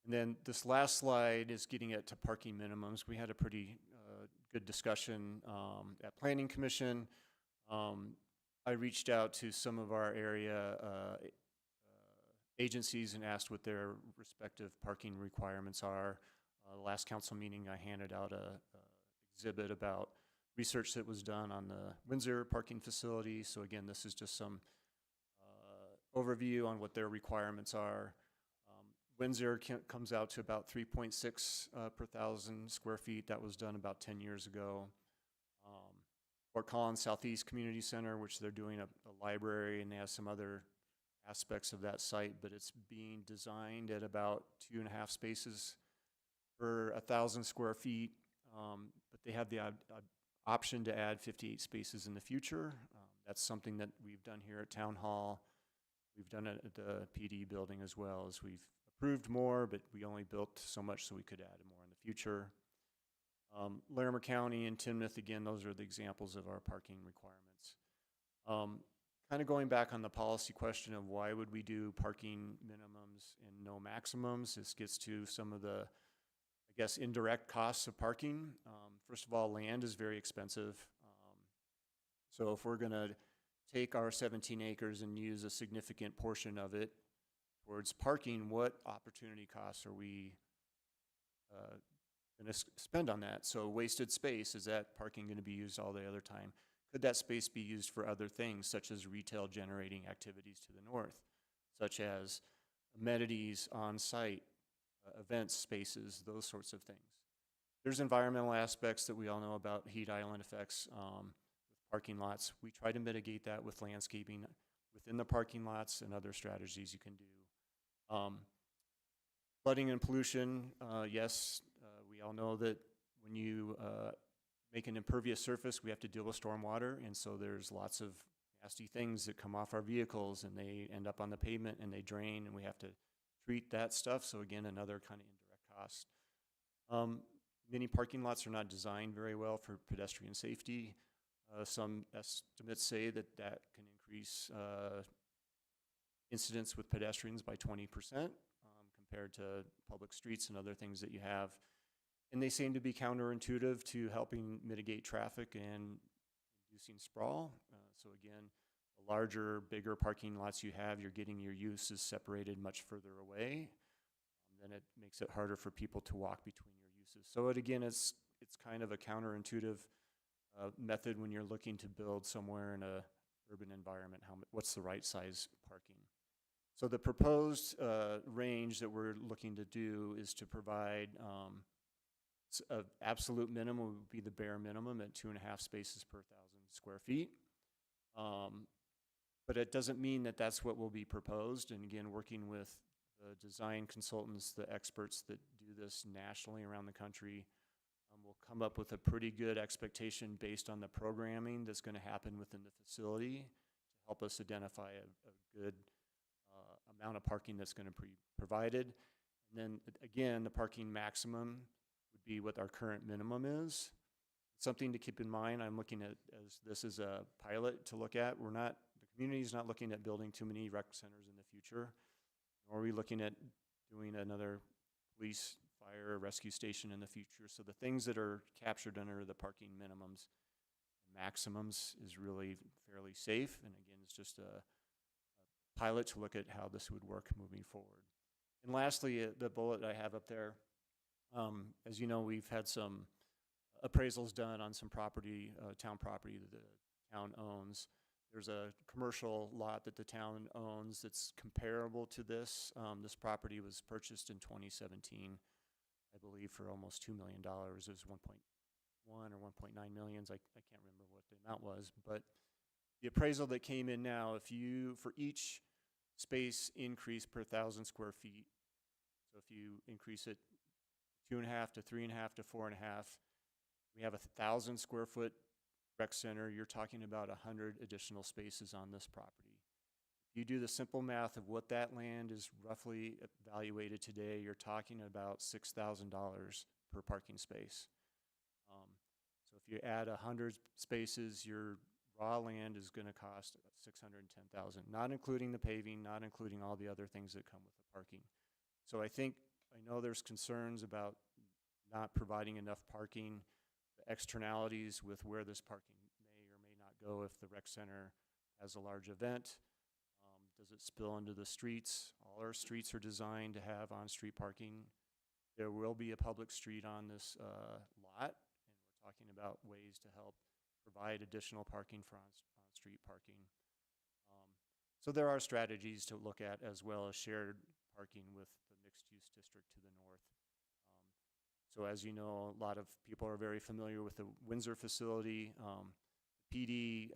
And then this last slide is getting it to parking minimums. We had a pretty good discussion at Planning Commission. I reached out to some of our area agencies and asked what their respective parking requirements are. The last council meeting, I handed out a exhibit about research that was done on the Windsor parking facility. So again, this is just some overview on what their requirements are. Windsor comes out to about 3.6 per 1,000 square feet. That was done about 10 years ago. Fort Collins Southeast Community Center, which they're doing a library, and they have some other aspects of that site, but it's being designed at about 2.5 spaces per 1,000 square feet. But they have the option to add 58 spaces in the future. That's something that we've done here at Town Hall. We've done it at the PD building as well, as we've approved more, but we only built so much so we could add more in the future. Larimer County and Timnath, again, those are the examples of our parking requirements. kind of going back on the policy question of why would we do parking minimums and no maximums, this gets to some of the, I guess, indirect costs of parking. First of all, land is very expensive. So if we're gonna take our 17 acres and use a significant portion of it towards parking, what opportunity costs are we gonna spend on that? So wasted space, is that parking gonna be used all the other time? Could that space be used for other things, such as retail generating activities to the north, such as amenities on site, events, spaces, those sorts of things? There's environmental aspects that we all know about, heat island effects with parking lots. We try to mitigate that with landscaping within the parking lots and other strategies you can do. Flooding and pollution, yes, we all know that when you make an impervious surface, we have to deal with stormwater, and so there's lots of nasty things that come off our vehicles and they end up on the pavement and they drain, and we have to treat that stuff. So again, another kind of indirect cost. Many parking lots are not designed very well for pedestrian safety. Some estimates say that that can increase incidents with pedestrians by 20% compared to public streets and other things that you have. And they seem to be counterintuitive to helping mitigate traffic and reducing sprawl. So again, the larger, bigger parking lots you have, you're getting your uses separated much further away. Then it makes it harder for people to walk between your uses. So again, it's kind of a counterintuitive method when you're looking to build somewhere in a urban environment. What's the right size parking? So the proposed range that we're looking to do is to provide an absolute minimum would be the bare minimum at 2.5 spaces per 1,000 square feet. But it doesn't mean that that's what will be proposed. And again, working with the design consultants, the experts that do this nationally around the country, we'll come up with a pretty good expectation based on the programming that's going to happen within the facility to help us identify a good amount of parking that's going to be provided. And then again, the parking maximum would be what our current minimum is. Something to keep in mind, I'm looking at as this is a pilot to look at. The community is not looking at building too many rec centers in the future, nor are we looking at doing another police, fire, rescue station in the future. So the things that are captured under the parking minimums and maximums is really fairly safe. And again, it's just a pilot to look at how this would work moving forward. And lastly, the bullet I have up there, as you know, we've had some appraisals done on some property, town property that the town owns. There's a commercial lot that the town owns that's comparable to this. This property was purchased in 2017, I believe, for almost $2 million. It was 1.1 or 1.9 millions. I can't remember what the amount was, but the appraisal that came in now, for each space increase per 1,000 square feet, so if you increase it 2.5 to 3.5 to 4.5, we have 1,000 square foot rec center. You're talking about 100 additional spaces on this property. If you do the simple math of what that land is roughly evaluated today, you're talking about $6,000 per parking space. So if you add 100 spaces, your raw land is going to cost $610,000, not including the paving, not including all the other things that come with the parking. So I know there's concerns about not providing enough parking, the externalities with where this parking may or may not go if the rec center has a large event. Does it spill into the streets? All our streets are designed to have on-street parking. There will be a public street on this lot, and we're talking about ways to help provide additional parking for on-street parking. So there are strategies to look at, as well as shared parking with the mixed-use district to the north. So as you know, a lot of people are very familiar with the Windsor facility. PD,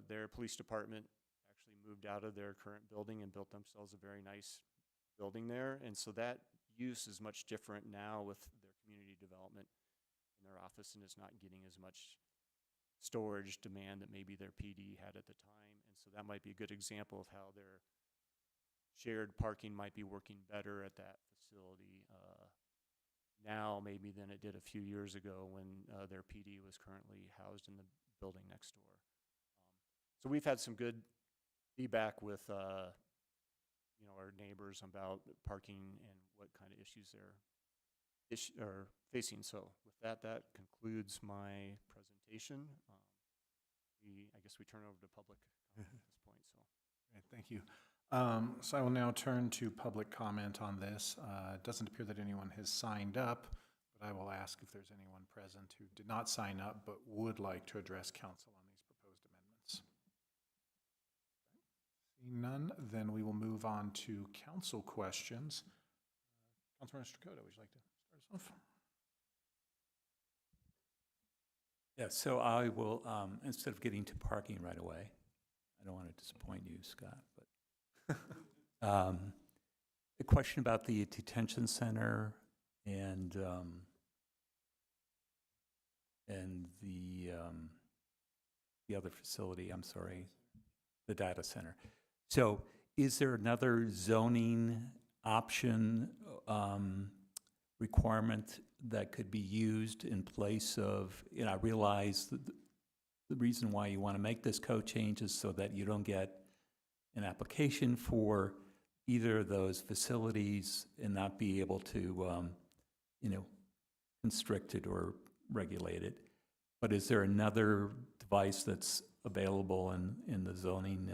their police department actually moved out of their current building and built themselves a very nice building there. And so that use is much different now with their community development in their office, and it's not getting as much storage demand that maybe their PD had at the time. And so that might be a good example of how their shared parking might be working better at that facility now maybe than it did a few years ago when their PD was currently housed in the building next door. So we've had some good feedback with, our neighbors about parking and what kind of issues they're are facing. So with that, that concludes my presentation. I guess we turn over to public comment at this point, so. Great, thank you. So I will now turn to public comment on this. It doesn't appear that anyone has signed up, but I will ask if there's anyone present who did not sign up but would like to address council on these proposed amendments. Seeing none, then we will move on to council questions. Councilmember Strakota, would you like to start us off? Yeah, so I will, instead of getting to parking right away, I don't want to disappoint you, Scott, but a question about the detention center and the other facility, I'm sorry, the data center. So is there another zoning option requirement that could be used in place of, I realize that the reason why you want to make this code change is so that you don't get an application for either of those facilities and not be able to, constrict it or regulate it. But is there another device that's available in the zoning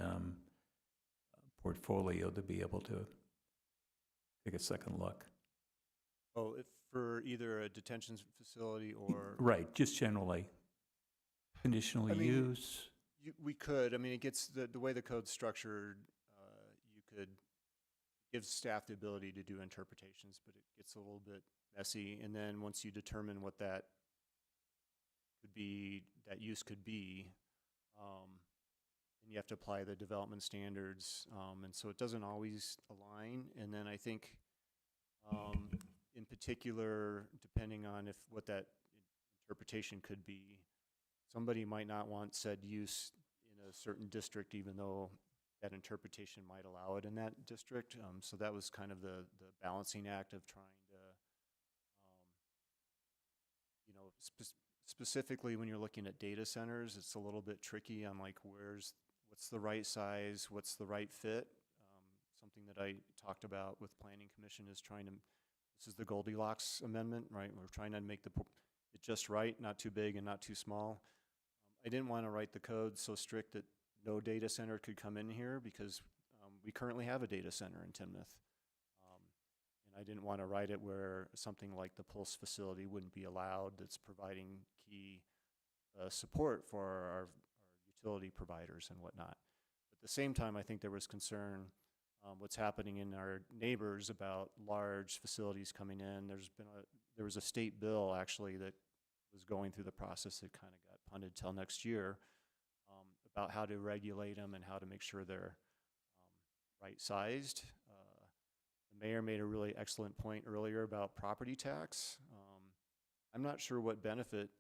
portfolio to be able to take a second look? Oh, if for either a detention facility or? Right, just generally. Conditional use? We could, it gets, the way the code's structured, you could give staff the ability to do interpretations, but it gets a little bit messy. And then once you determine what that could be, that use could be, then you have to apply the development standards. And so it doesn't always align. And then I think, in particular, depending on what that interpretation could be, somebody might not want said use in a certain district, even though that interpretation might allow it in that district. So that was kind of the balancing act of trying to, specifically when you're looking at data centers, it's a little bit tricky on like what's the right size, what's the right fit. Something that I talked about with Planning Commission is this is the Goldilocks amendment, right? We're trying to make it just right, not too big and not too small. I didn't want to write the code so strict that no data center could come in here because we currently have a data center in Timnath. And I didn't want to write it where something like the Pulse facility wouldn't be allowed that's providing key support for our utility providers and whatnot. At the same time, I think there was concern what's happening in our neighbors about large facilities coming in. There was a state bill actually that was going through the process that kind of got punted till next year about how to regulate them and how to make sure they're right-sized. The mayor made a really excellent point earlier about property tax. I'm not sure what benefit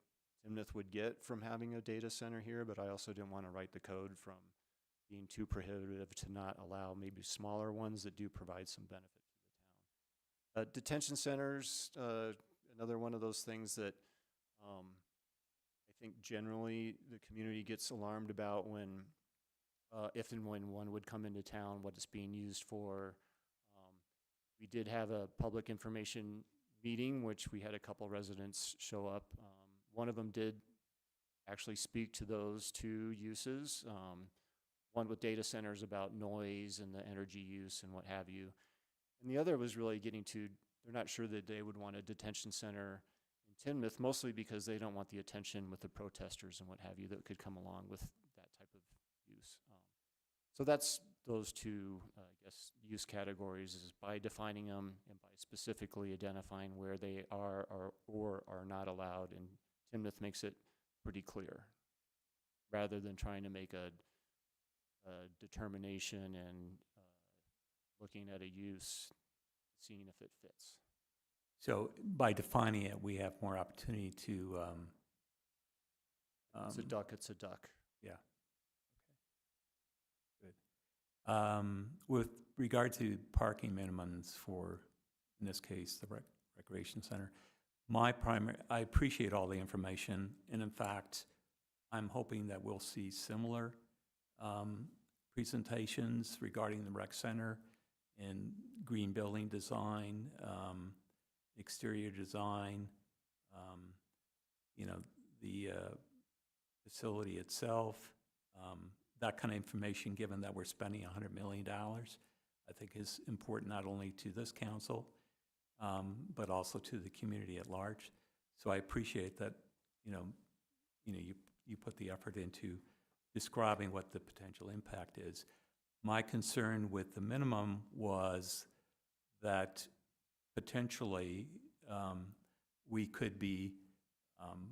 Timnath would get from having a data center here, but I also didn't want to write the code from being too prohibitive to not allow maybe smaller ones that do provide some benefit to the town. Detention centers, another one of those things that I think generally the community gets alarmed about when, if and when one would come into town, what it's being used for. We did have a public information meeting, which we had a couple residents show up. One of them did actually speak to those two uses. One with data centers about noise and the energy use and what have you. And the other was really getting to, they're not sure that they would want a detention center in Timnath, mostly because they don't want the attention with the protesters and what have you that could come along with that type of use. So that's those two, I guess, use categories is by defining them and by specifically identifying where they are or are not allowed. And Timnath makes it pretty clear rather than trying to make a determination and looking at a use, seeing if it fits. So by defining it, we have more opportunity to. It's a duck, it's a duck. Yeah. Okay. Good. With regard to parking minimums for, in this case, the recreation center, I appreciate all the information, and in fact, I'm hoping that we'll see similar presentations regarding the rec center and green building design, exterior design, the facility itself, that kind of information, given that we're spending $100 million, I think is important not only to this council, but also to the community at large. So I appreciate that, you put the effort into describing what the potential impact is. My concern with the minimum was that potentially we could be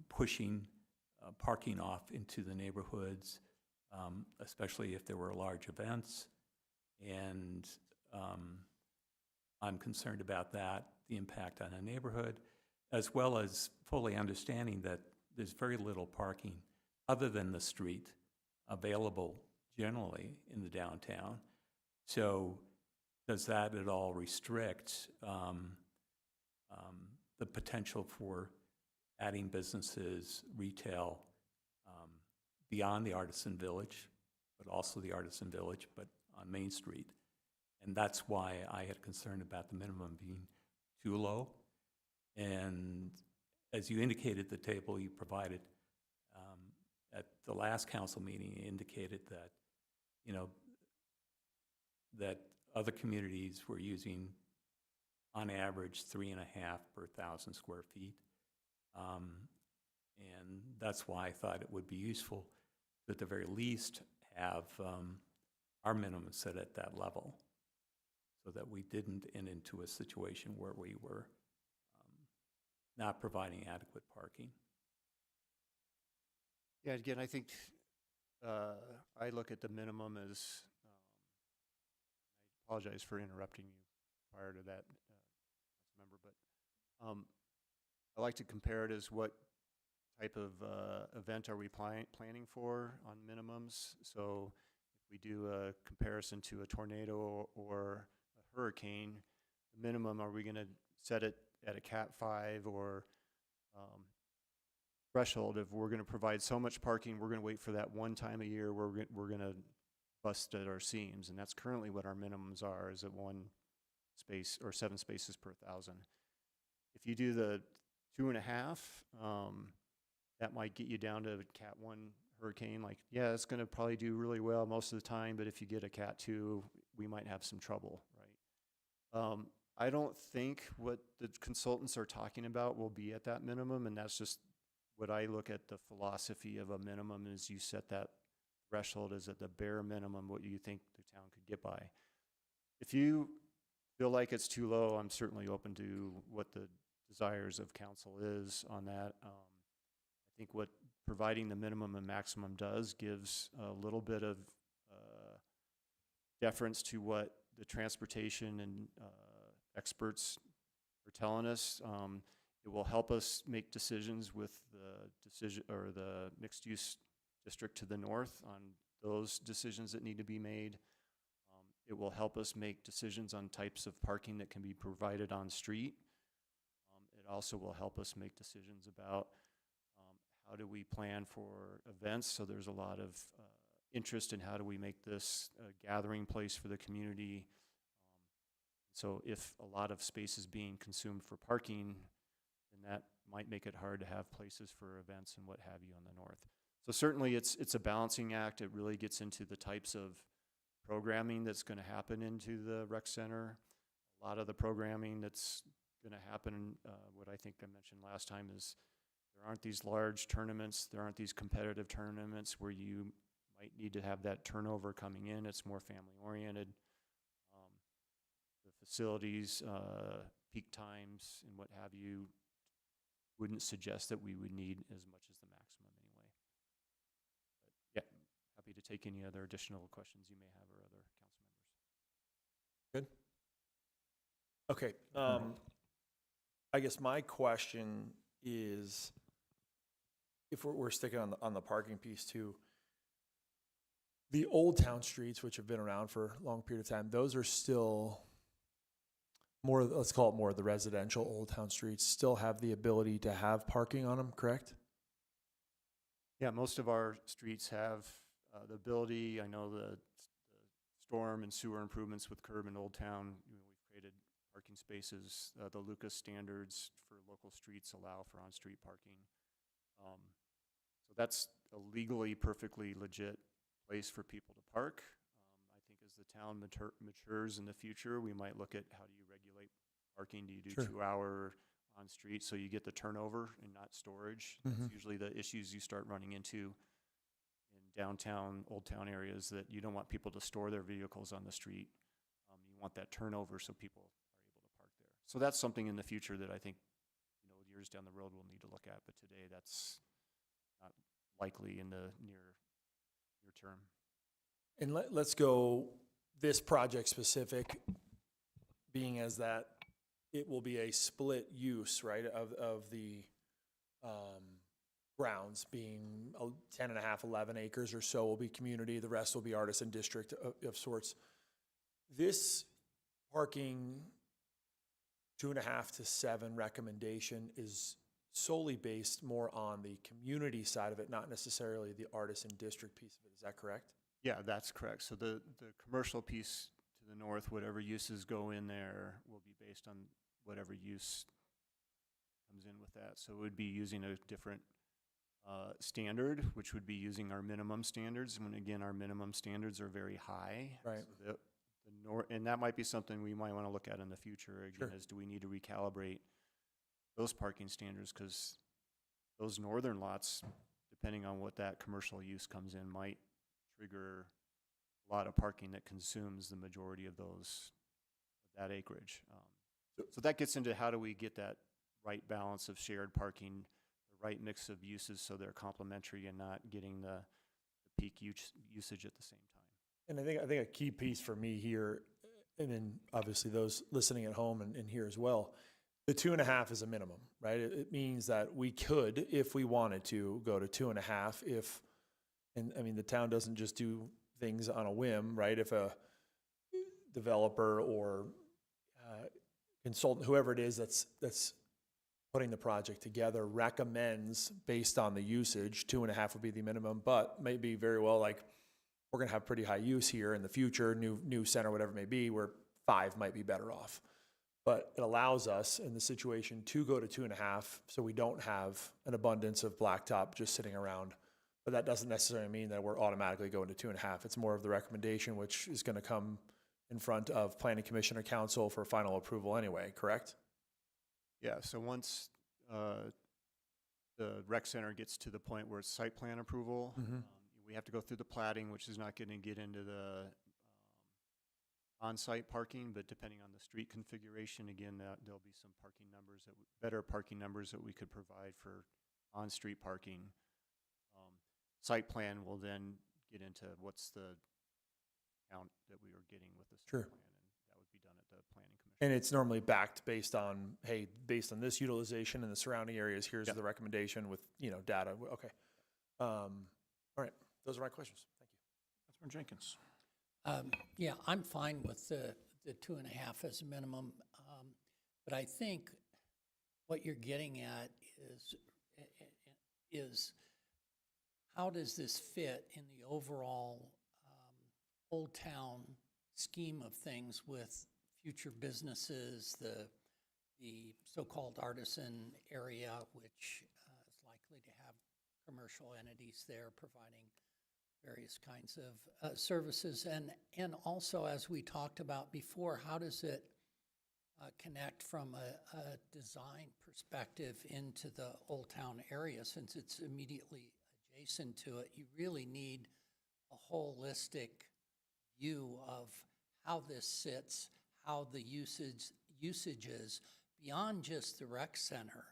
pushing parking off into the neighborhoods, especially if there were large events. And I'm concerned about that, the impact on a neighborhood, as well as fully understanding that there's very little parking other than the street available generally in the downtown. So does that at all restrict the potential for adding businesses, retail, beyond the Artisan Village, but also the Artisan Village, but on Main Street? And that's why I had concern about the minimum being too low. And as you indicated, the table you provided at the last council meeting indicated that, that other communities were using, on average, 3.5 per 1,000 square feet. And that's why I thought it would be useful to, at the very least, have our minimum set at that level, so that we didn't end into a situation where we were not providing adequate parking. Yeah, again, I think I look at the minimum as, I apologize for interrupting you prior to that, council member, but I like to compare it as what type of event are we planning for on minimums. So if we do a comparison to a tornado or a hurricane, the minimum, are we going to set it at a Cat 5 or threshold? If we're going to provide so much parking, we're going to wait for that one time a year where we're going to bust at our seams. And that's currently what our minimums are, is at 1 space or 7 spaces per 1,000. If you do the 2.5, that might get you down to a Cat 1 hurricane. Like, yeah, it's going to probably do really well most of the time, but if you get a Cat 2, we might have some trouble, right? I don't think what the consultants are talking about will be at that minimum, and that's just what I look at. The philosophy of a minimum is you set that threshold as at the bare minimum what you think the town could get by. If you feel like it's too low, I'm certainly open to what the desires of council is on that. I think what providing the minimum and maximum does gives a little bit of deference to what the transportation and experts are telling us. It will help us make decisions with the decision or the mixed use district to the north on those decisions that need to be made. It will help us make decisions on types of parking that can be provided on street. It also will help us make decisions about how do we plan for events. So there's a lot of interest in how do we make this a gathering place for the community. So if a lot of space is being consumed for parking, then that might make it hard to have places for events and what have you on the north. So certainly it's a balancing act. It really gets into the types of programming that's going to happen into the rec center. A lot of the programming that's going to happen, what I think I mentioned last time, is there aren't these large tournaments. There aren't these competitive tournaments where you might need to have that turnover coming in. It's more family oriented. The facilities, peak times and what have you, wouldn't suggest that we would need as much as the maximum anyway. But yeah, happy to take any other additional questions you may have or other council members. Good. Okay. I guess my question is, if we're sticking on the parking piece too, the old town streets, which have been around for a long period of time, those are still more, let's call it more the residential old town streets, still have the ability to have parking on them, correct? Yeah, most of our streets have the ability. I know the storm and sewer improvements with curb in Old Town. We've created parking spaces. The Lucas standards for local streets allow for on-street parking. So that's a legally perfectly legit place for people to park. I think as the town matures in the future, we might look at how do you regulate parking? Do you do Sure. 2-hour on street so you get the turnover and not storage? That's usually the issues you start running into in downtown, Old Town areas, that you don't want people to store their vehicles on the street. You want that turnover so people are able to park there. So that's something in the future that I think, years down the road we'll need to look at, but today that's not likely in the near term. And let's go this project specific, being as that it will be a split use, right, of the grounds, being 10 and a half, 11 acres or so will be community, the rest will be artisan district of sorts. This parking 2.5 to 7 recommendation is solely based more on the community side of it, not necessarily the artisan district piece of it. Is that correct? Yeah, that's correct. So the commercial piece to the north, whatever uses go in there will be based on whatever use comes in with that. So it would be using a different standard, which would be using our minimum standards. When again, our minimum standards are very high. Right. So and that might be something we might want to look at in the future again, Sure. is do we need to recalibrate those parking standards? Because those northern lots, depending on what that commercial use comes in, might trigger a lot of parking that consumes the majority of that acreage. So that gets into how do we get that right balance of shared parking, the right mix of uses so they're complementary and not getting the peak usage at the same time. And I think a key piece for me here, and then obviously those listening at home and here as well, the 2.5 is a minimum, right? It means that we could, if we wanted to, go to 2.5 and I mean, the town doesn't just do things on a whim, right? If a developer or consultant, whoever it is that's putting the project together, recommends based on the usage, 2.5 would be the minimum, but maybe very well like, we're gonna have pretty high use here in the future, new center, whatever it may be, where 5 might be better off. But it allows us in the situation to go to 2.5, so we don't have an abundance of blacktop just sitting around. But that doesn't necessarily mean that we're automatically going to 2.5. It's more of the recommendation, which is gonna come in front of Planning Commission or Council for final approval anyway, correct? Yeah, so once the rec center gets to the point where it's site plan approval, we have to go through the plating, which is not going to get into the on-site parking, but depending on the street configuration, again, there'll be some parking numbers, better parking numbers that we could provide for on-street parking. Site plan will then get into what's the count that we are getting with the site Sure. plan, and that would be done at the planning commission. And it's normally backed based on, hey, based on this utilization in the surrounding areas, here's Yeah. the recommendation with, data. Okay. All right. Those are my questions. Thank you. Councilman Jenkins. Yeah, I'm fine with the 2.5 as a minimum. But I think what you're getting at is how does this fit in the overall Old Town scheme of things with future businesses, the so-called artisan area, which is likely to have commercial entities there providing various kinds of services. And also, as we talked about before, how does it connect from a design perspective into the Old Town area? Since it's immediately adjacent to it, you really need a holistic view of how this sits, how the usages beyond just the rec center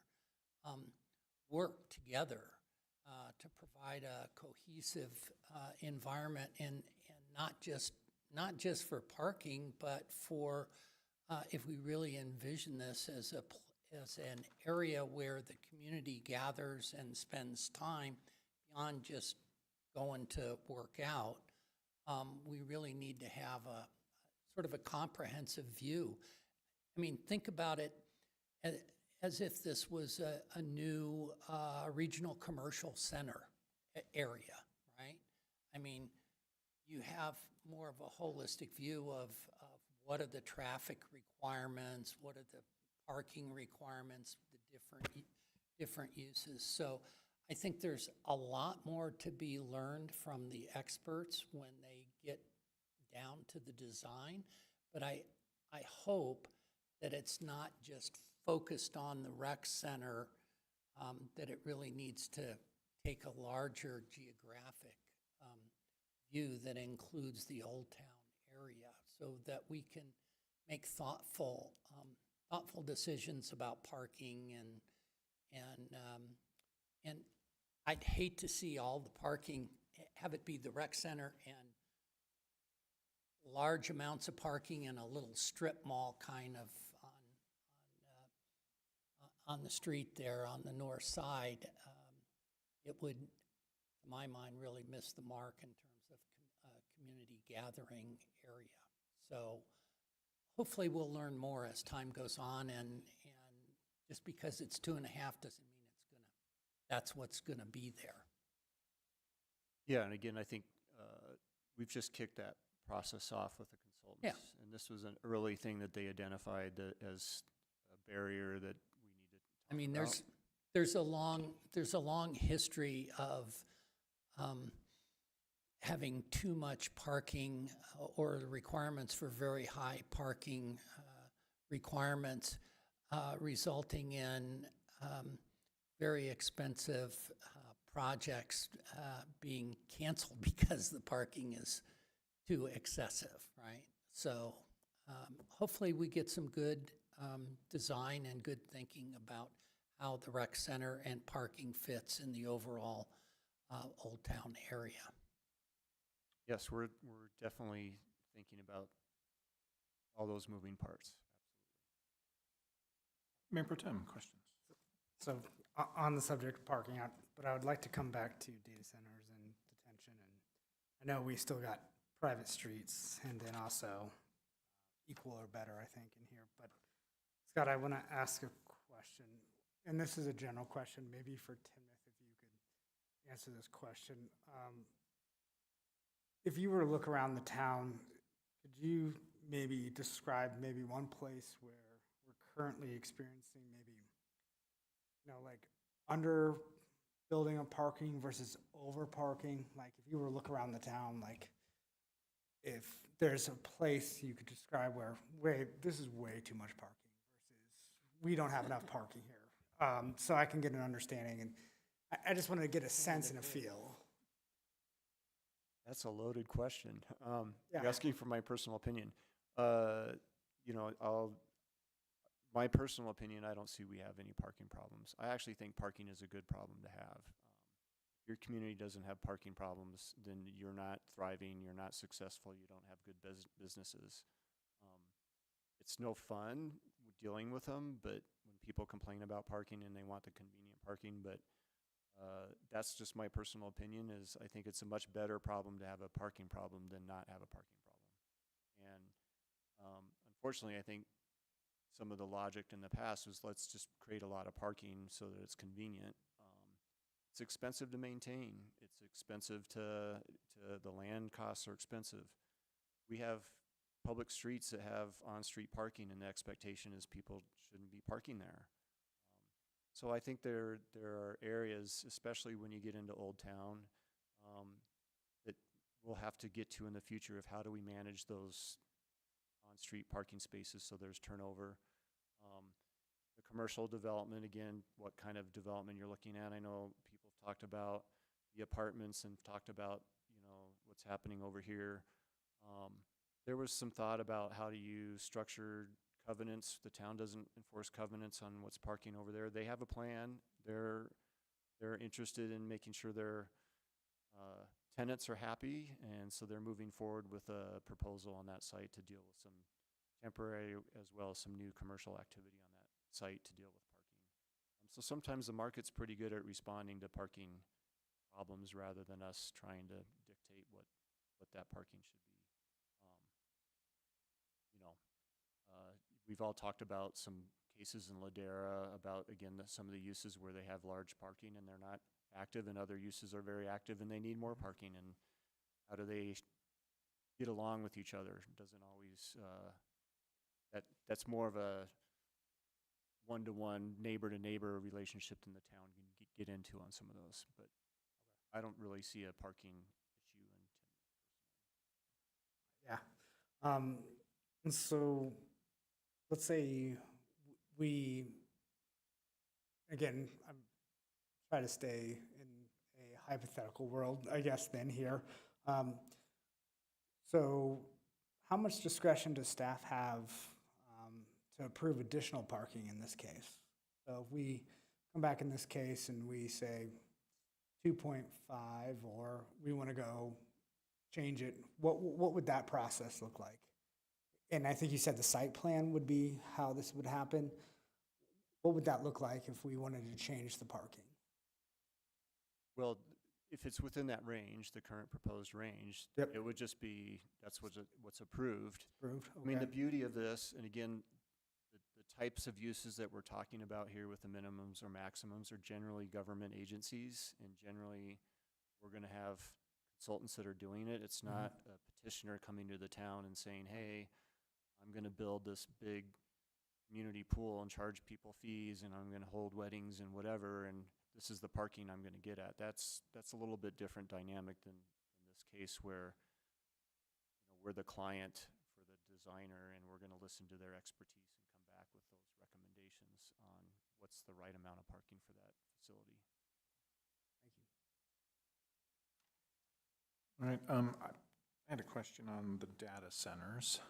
work together to provide a cohesive environment, and not just for parking, but for if we really envision this as an area where the community gathers and spends time beyond just going to work out. We really need to have a sort of a comprehensive view. I mean, think about it as if this was a new regional commercial center area, right? I mean, you have more of a holistic view of what are the traffic requirements, what are the parking requirements, the different uses. So I think there's a lot more to be learned from the experts when they get down to the design. But I hope that it's not just focused on the rec center, that it really needs to take a larger geographic view that includes the Old Town area, so that we can make thoughtful decisions about parking and I'd hate to see all the parking, have it be the rec center and large amounts of parking in a little strip mall kind of on the street there on the north side. It would, to my mind, really miss the mark in terms of community gathering area. So hopefully we'll learn more as time goes on, and just because it's 2.5 doesn't mean that's what's gonna be there. Yeah, and again, I think we've just kicked that process off with the consultants. Yeah. And this was an early thing that they identified as a barrier that we needed to talk I mean, about. there's a long history of having too much parking or the requirements for very high parking requirements resulting in very expensive projects being canceled because the parking is too excessive, right? So hopefully we get some good design and good thinking about how the rec center and parking fits in the overall Old Town area. Yes, we're definitely thinking about all those moving parts. Mayor Pro Tem, questions? So on the subject of parking, but I would like to come back to data centers and detention. And I know we still got private streets and then also equal or better, I think, in here. But Scott, I want to ask a question, and this is a general question, maybe for Timnath, if you could answer this question. If you were to look around the town, could you maybe describe maybe one place where we're currently experiencing maybe, like under building of parking versus over parking? Like if you were to look around the town, like if there's a place you could describe where, wait, this is way too much parking versus we don't have enough parking here. So I can get an understanding, and I just wanted to get a sense and a feel. That's a loaded question. Yeah. You're asking for my personal opinion. My personal opinion, I don't see we have any parking problems. I actually think parking is a good problem to have. If your community doesn't have parking problems, then you're not thriving, you're not successful, you don't have good businesses. It's no fun dealing with them, but when people complain about parking and they want the convenient parking, but that's just my personal opinion, is I think it's a much better problem to have a parking problem than not have a parking problem. And unfortunately, I think some of the logic in the past was let's just create a lot of parking so that it's convenient. It's expensive to maintain. It's expensive to the land costs are expensive. We have public streets that have on-street parking, and the expectation is people shouldn't be parking there. So I think there are areas, especially when you get into Old Town, that we'll have to get to in the future of how do we manage those on-street parking spaces so there's turnover. The commercial development, again, what kind of development you're looking at. I know people have talked about the apartments and talked about, what's happening over here. There was some thought about how do you structure covenants. The town doesn't enforce covenants on what's parking over there. They have a plan. They're interested in making sure their tenants are happy, and so they're moving forward with a proposal on that site to deal with some temporary as well as some new commercial activity on that site to deal with parking. So sometimes the market's pretty good at responding to parking problems rather than us trying to dictate what that parking should be. We've all talked about some cases in Ladera about, again, some of the uses where they have large parking and they're not active, and other uses are very active and they need more parking. And how do they get along with each other. It doesn't always, that's more of a one-to-one, neighbor-to-neighbor relationship than the town can get into on some of those. But I don't really see a parking issue in Timnath. Yeah. And so let's say we, again, I'm trying to stay in a hypothetical world, I guess, then here. So how much discretion does staff have to approve additional parking in this case? So if we come back in this case and we say 2.5, or we want to go change it, what would that process look like? And I think you said the site plan would be how this would happen. What would that look like if we wanted to change the parking? Well, if it's within that range, the current proposed range, Yep. it would just be, that's what's approved. Approved? I mean, the Okay. beauty of this, and again, the types of uses that we're talking about here with the minimums or maximums are generally government agencies, and generally, we're gonna have consultants that are doing it. It's not a petitioner coming to the town and saying, hey, I'm gonna build this big community pool and charge people fees, and I'm gonna hold weddings and whatever, and this is the parking I'm gonna get at. That's a little bit different dynamic than in this case where, we're the client for the designer, and we're gonna listen to their expertise and come back with those recommendations on what's the right amount of parking for that facility. Thank you. All right, I had a question on the data centers.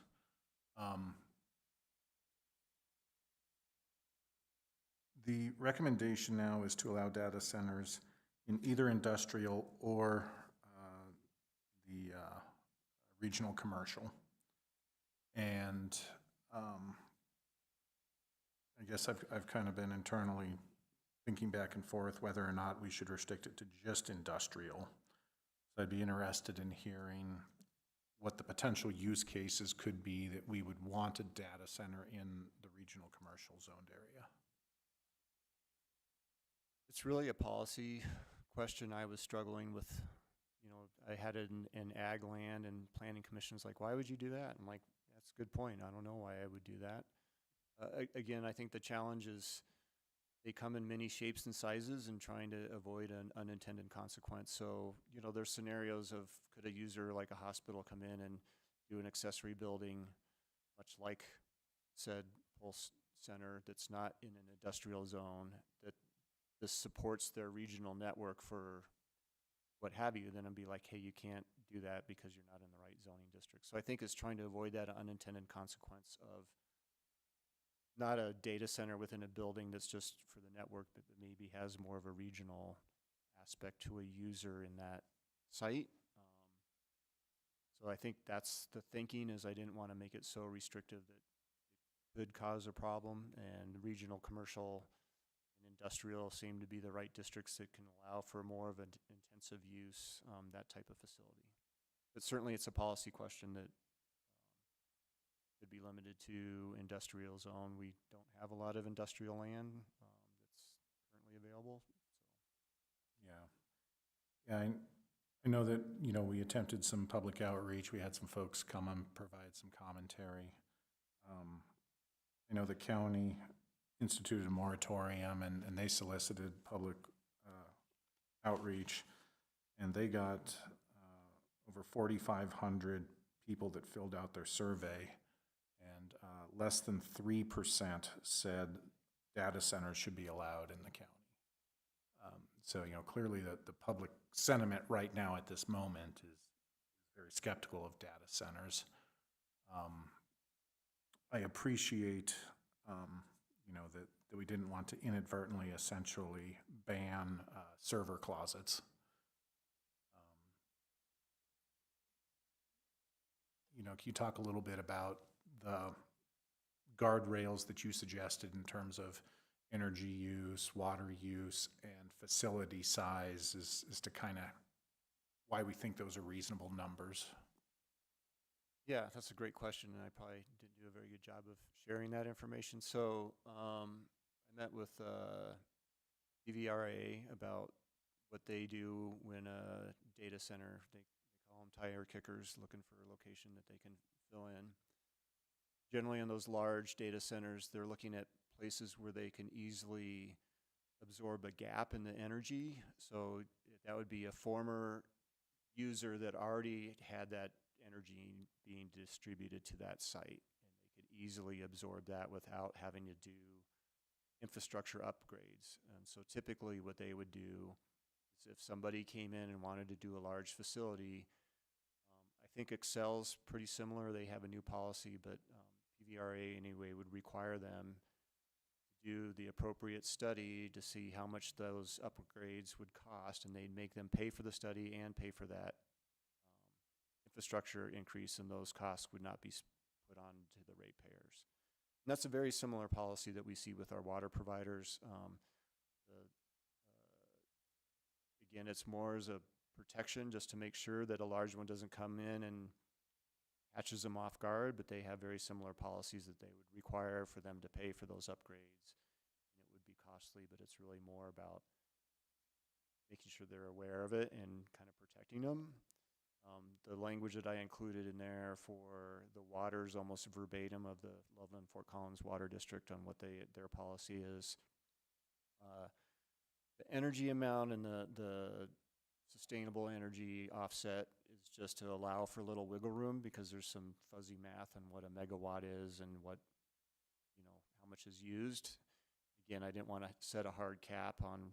The recommendation now is to allow data centers in either industrial or the regional commercial. And I guess I've kind of been internally thinking back and forth whether or not we should restrict it to just industrial. So I'd be interested in hearing what the potential use cases could be that we would want a data center in the regional commercial zoned area. It's really a policy question I was struggling with. I had it in ag land, and planning commission's like, why would you do that? I'm like, that's a good point. I don't know why I would do that. Again, I think the challenge is they come in many shapes and sizes and trying to avoid an unintended consequence. So, there's scenarios of could a user like a hospital come in and do an accessory building, much like said Pulse Center, that's not in an industrial zone, that this supports their regional network for what have you, then I'd be like, hey, you can't do that because you're not in the right zoning district. So I think it's trying to avoid that unintended consequence of not a data center within a building that's just for the network, but maybe has more of a regional aspect to a user in that site. So I think that's the thinking, is I didn't want to make it so restrictive that it could cause a problem, and regional commercial and industrial seem to be the right districts that can allow for more of an intensive use, that type of facility. But certainly it's a policy question that could be limited to industrial zone. We don't have a lot of industrial land that's currently available. Yeah, I know that, we attempted some public outreach. We had some folks come and provide some commentary. I know the county instituted a moratorium, and they solicited public outreach, and they got over 4,500 people that filled out their survey, and less than 3% said data centers should be allowed in the county. So, clearly the public sentiment right now at this moment is very skeptical of data centers. I appreciate, that we didn't want to inadvertently essentially ban server closets. Can you talk a little bit about the guardrails that you suggested in terms of energy use, water use, and facility size as to kind of why we think those are reasonable numbers? Yeah, that's a great question, and I probably didn't do a very good job of sharing that information. So I met with DVRA about what they do when a data center, they call them tire kickers, looking for a location that they can fill in. Generally, in those large data centers, they're looking at places where they can easily absorb a gap in the energy. So that would be a former user that already had that energy being distributed to that site, and they could easily absorb that without having to do infrastructure upgrades. And so typically what they would do is if somebody came in and wanted to do a large facility, I think Excel's pretty similar. They have a new policy, but PVRA anyway would require them to do the appropriate study to see how much those upgrades would cost, and they'd make them pay for the study and pay for that infrastructure increase, and those costs would not be put on to the ratepayers. And that's a very similar policy that we see with our water providers. Again, it's more as a protection just to make sure that a large one doesn't come in and catches them off guard, but they have very similar policies that they would require for them to pay for those upgrades. And it would be costly, but it's really more about making sure they're aware of it and kind of protecting them. The language that I included in there for the water is almost verbatim of the Loveland Fort Collins Water District on what their policy is. The energy amount and the sustainable energy offset is just to allow for a little wiggle room, because there's some fuzzy math on what a megawatt is and what, how much is used. Again, I didn't want to set a hard cap on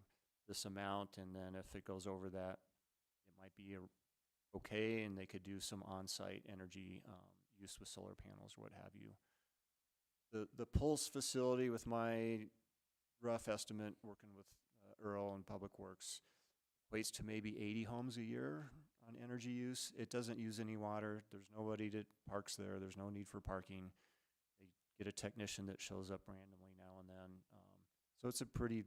this amount, and then if it goes over that, it might be okay, and they could do some on-site energy use with solar panels or what have you. The Pulse facility, with my rough estimate, working with Earl and Public Works, equates to maybe 80 homes a year on energy use. It doesn't use any water. There's nobody that parks there. There's no need for parking. They get a technician that shows up randomly now and then. So it's a pretty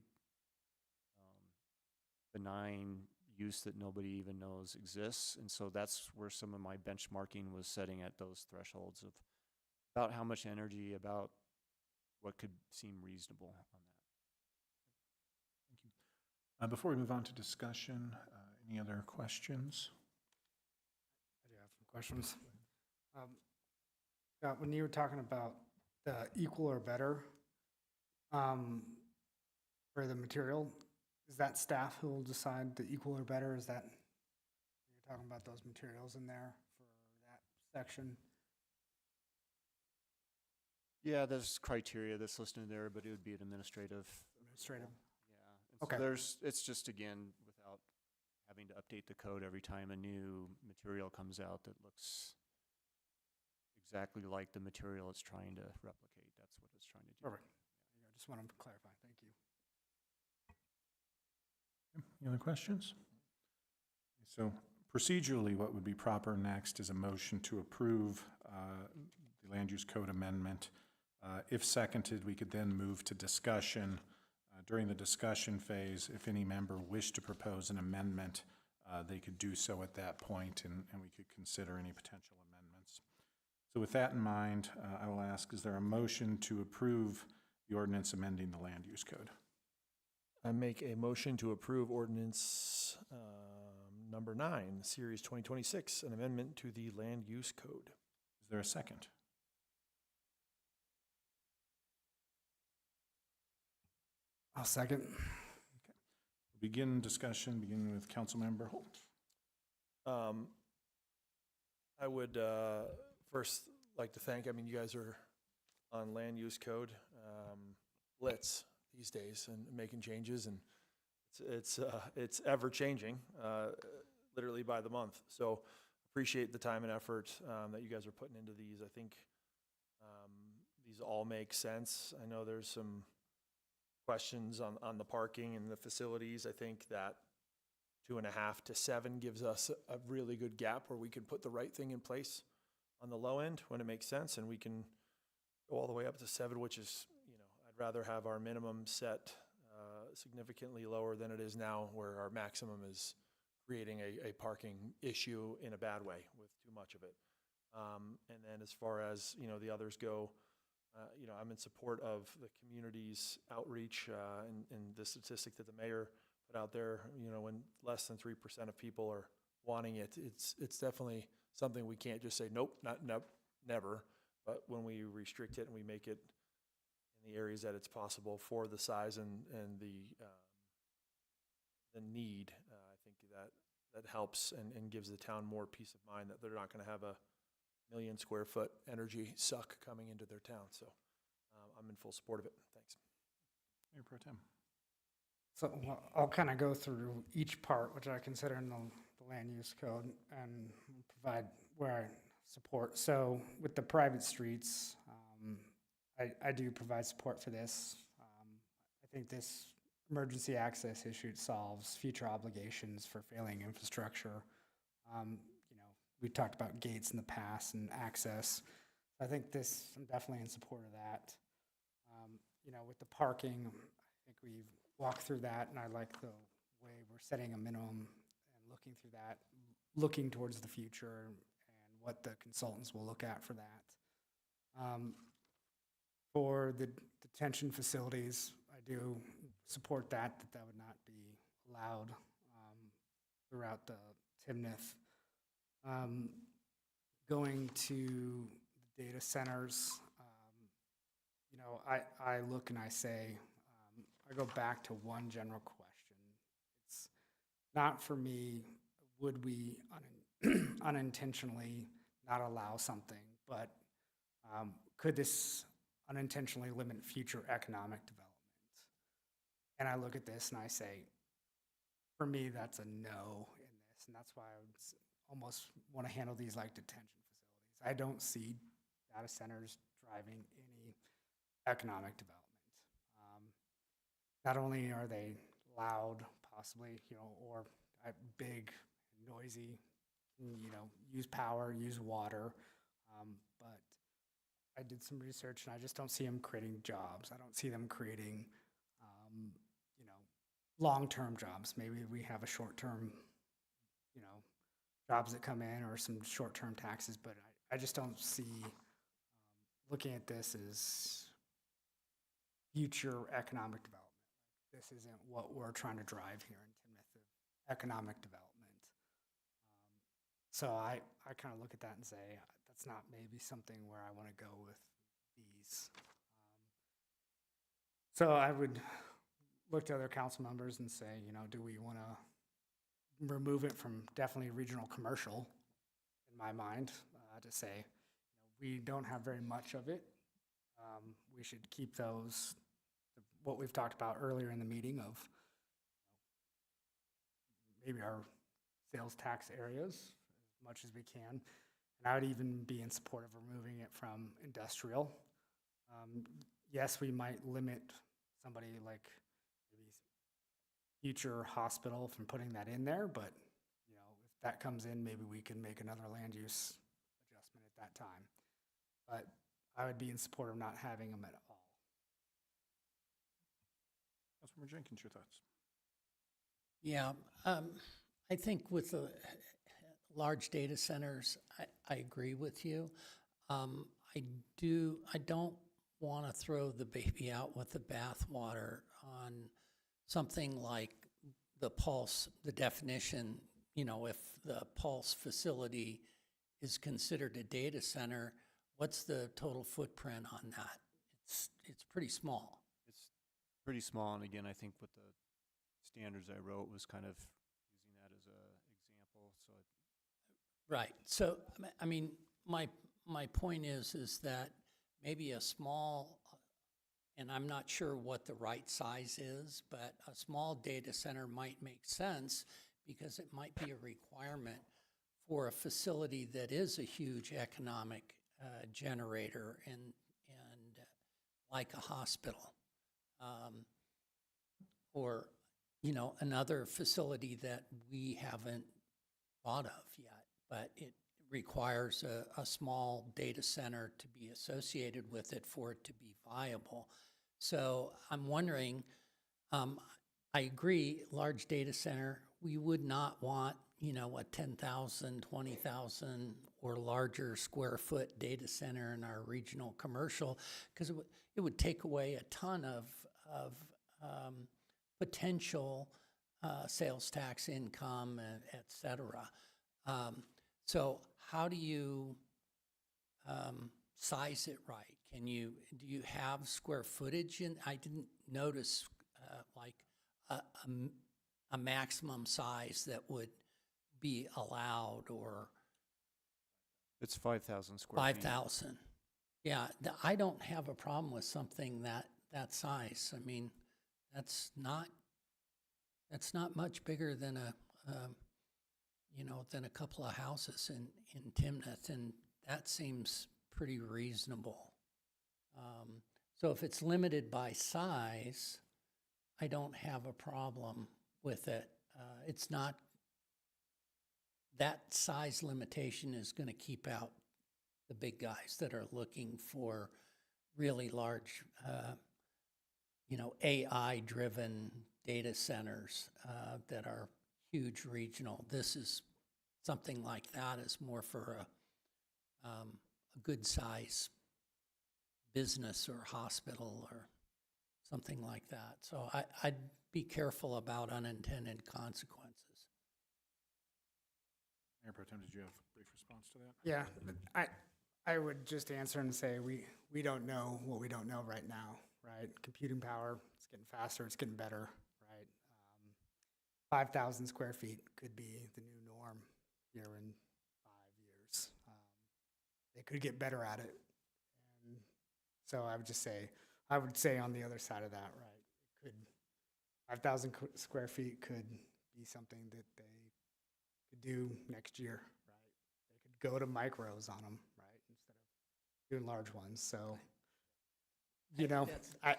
benign use that nobody even knows exists. And so that's where some of my benchmarking was setting at those thresholds of about how much energy, about what could seem reasonable on that. Thank you. Before we move on to discussion, any other questions? I do have some questions. Scott, when you were talking about the equal or better for the material, is that staff who will decide the equal or better? Is that, you're talking about those materials in there for that section? Yeah, there's criteria that's listed in there, but it would be an administrative. Administrative. Yeah. And Okay. So it's just, again, without having to update the code every time a new material comes out that looks exactly like the material it's trying to replicate. That's what it's trying to do. Perfect. I just want to clarify. Thank you. Any other questions? So procedurally, what would be proper next is a motion to approve the land use code amendment. If seconded, we could then move to discussion. During the discussion phase, if any member wished to propose an amendment, they could do so at that point, and we could consider any potential amendments. So with that in mind, I will ask, is there a motion to approve the ordinance amending the land use code? I make a motion to approve ordinance number 9, series 2026, an amendment to the land use code. Is there a second? I'll second. Begin discussion, beginning with Councilmember Holt. I would first like to thank, you guys are on land use code blitz these days and making changes, and it's ever changing, literally by the month. So appreciate the time and effort that you guys are putting into these. I think these all make sense. I know there's some questions on the parking and the facilities. I think that 2.5 to 7 gives us a really good gap where we can put the right thing in place on the low end when it makes sense, and we can go all the way up to 7, which is, I'd rather have our minimum set significantly lower than it is now, where our maximum is creating a parking issue in a bad way with too much of it. And then as far as, the others go, I'm in support of the community's outreach and the statistic that the mayor put out there, when less than 3% of people are wanting it. It's definitely something we can't just say, nope, never. But when we restrict it and we make it in the areas that it's possible for the size and the need, I think that helps and gives the town more peace of mind that they're not going to have a 1 million square foot energy suck coming into their town. So I'm in full support of it. Thanks. Mayor Pro Tem. So I'll kind of go through each part, which I consider in the land use code, and provide where I support. So with the private streets, I do provide support for this. I think this emergency access issue solves future obligations for failing infrastructure. We talked about gates in the past and access. I think I'm definitely in support of that. With the parking, I think we've walked through that, and I like the way we're setting a minimum and looking through that, looking towards the future and what the consultants will look at for that. For the detention facilities, I do support that would not be allowed throughout the Timnath. Going to the data centers, I look and I say, I go back to one general question. It's not for me, would we unintentionally not allow something, but could this unintentionally limit future economic development? And I look at this and I say, for me, that's a no in this, and that's why I would almost want to handle these like detention facilities. I don't see data centers driving any economic development. Not only are they loud, possibly, or big, noisy, use power, use water, but I did some research and I just don't see them creating jobs. I don't see them creating, long-term jobs. Maybe we have a short-term, jobs that come in or some short-term taxes, but I just don't see looking at this as future economic development. This isn't what we're trying to drive here in Timnath, economic development. So I kind of look at that and say, that's not maybe something where I want to go with these. So I would look to other council members and say, do we want to remove it from definitely regional commercial, in my mind, to say, we don't have very much of it. We should keep those, what we've talked about earlier in the meeting of maybe our sales tax areas as much as we can. And I would even be in support of removing it from industrial. Yes, we might limit somebody like maybe future hospital from putting that in there, but if that comes in, maybe we can make another land use adjustment at that time. But I would be in support of not having them at all. Councilmember Jenkins, your thoughts? Yeah, I think with the large data centers, I agree with you. I don't want to throw the baby out with the bathwater on something like the Pulse, the definition, if the Pulse facility is considered a data center, what's the total footprint on that? It's pretty small. It's pretty small, and again, I think what the standards I wrote was kind of using that as a example. So Right. So, I mean, my point is that maybe a small, and I'm not sure what the right size is, but a small data center might make sense because it might be a requirement for a facility that is a huge economic generator and like a hospital, or another facility that we haven't thought of yet, but it requires a small data center to be associated with it for it to be viable. So I'm wondering, I agree, large data center, we would not want, a 10,000, 20,000 or larger square foot data center in our regional commercial, because it would take away a ton of potential sales tax income, et cetera. So how do you size it right? Do you have square footage in, I didn't notice like a maximum size that would be allowed, or It's 5,000 square feet. 5,000. Yeah, I don't have a problem with something that size. I mean, that's not much bigger than than a couple of houses in Timnath, and that seems pretty reasonable. So if it's limited by size, I don't have a problem with it. It's not, that size limitation is going to keep out the big guys that are looking for really large, AI-driven data centers that are huge regional. This is something like that is more for a good size business or hospital or something like that. So I'd be careful about unintended consequences. Mayor Pro Tem, did you have a brief response to that? Yeah, I would just answer and say we don't know what we don't know right now, right? Computing power, it's getting faster, it's getting better, right? 5,000 square feet could be the new norm here in 5 years. They could get better at it. And so I would say on the other side of that, right? 5,000 square feet could be something that they could do next year, right? They could go to micros on them, right? Instead of doing large ones. So,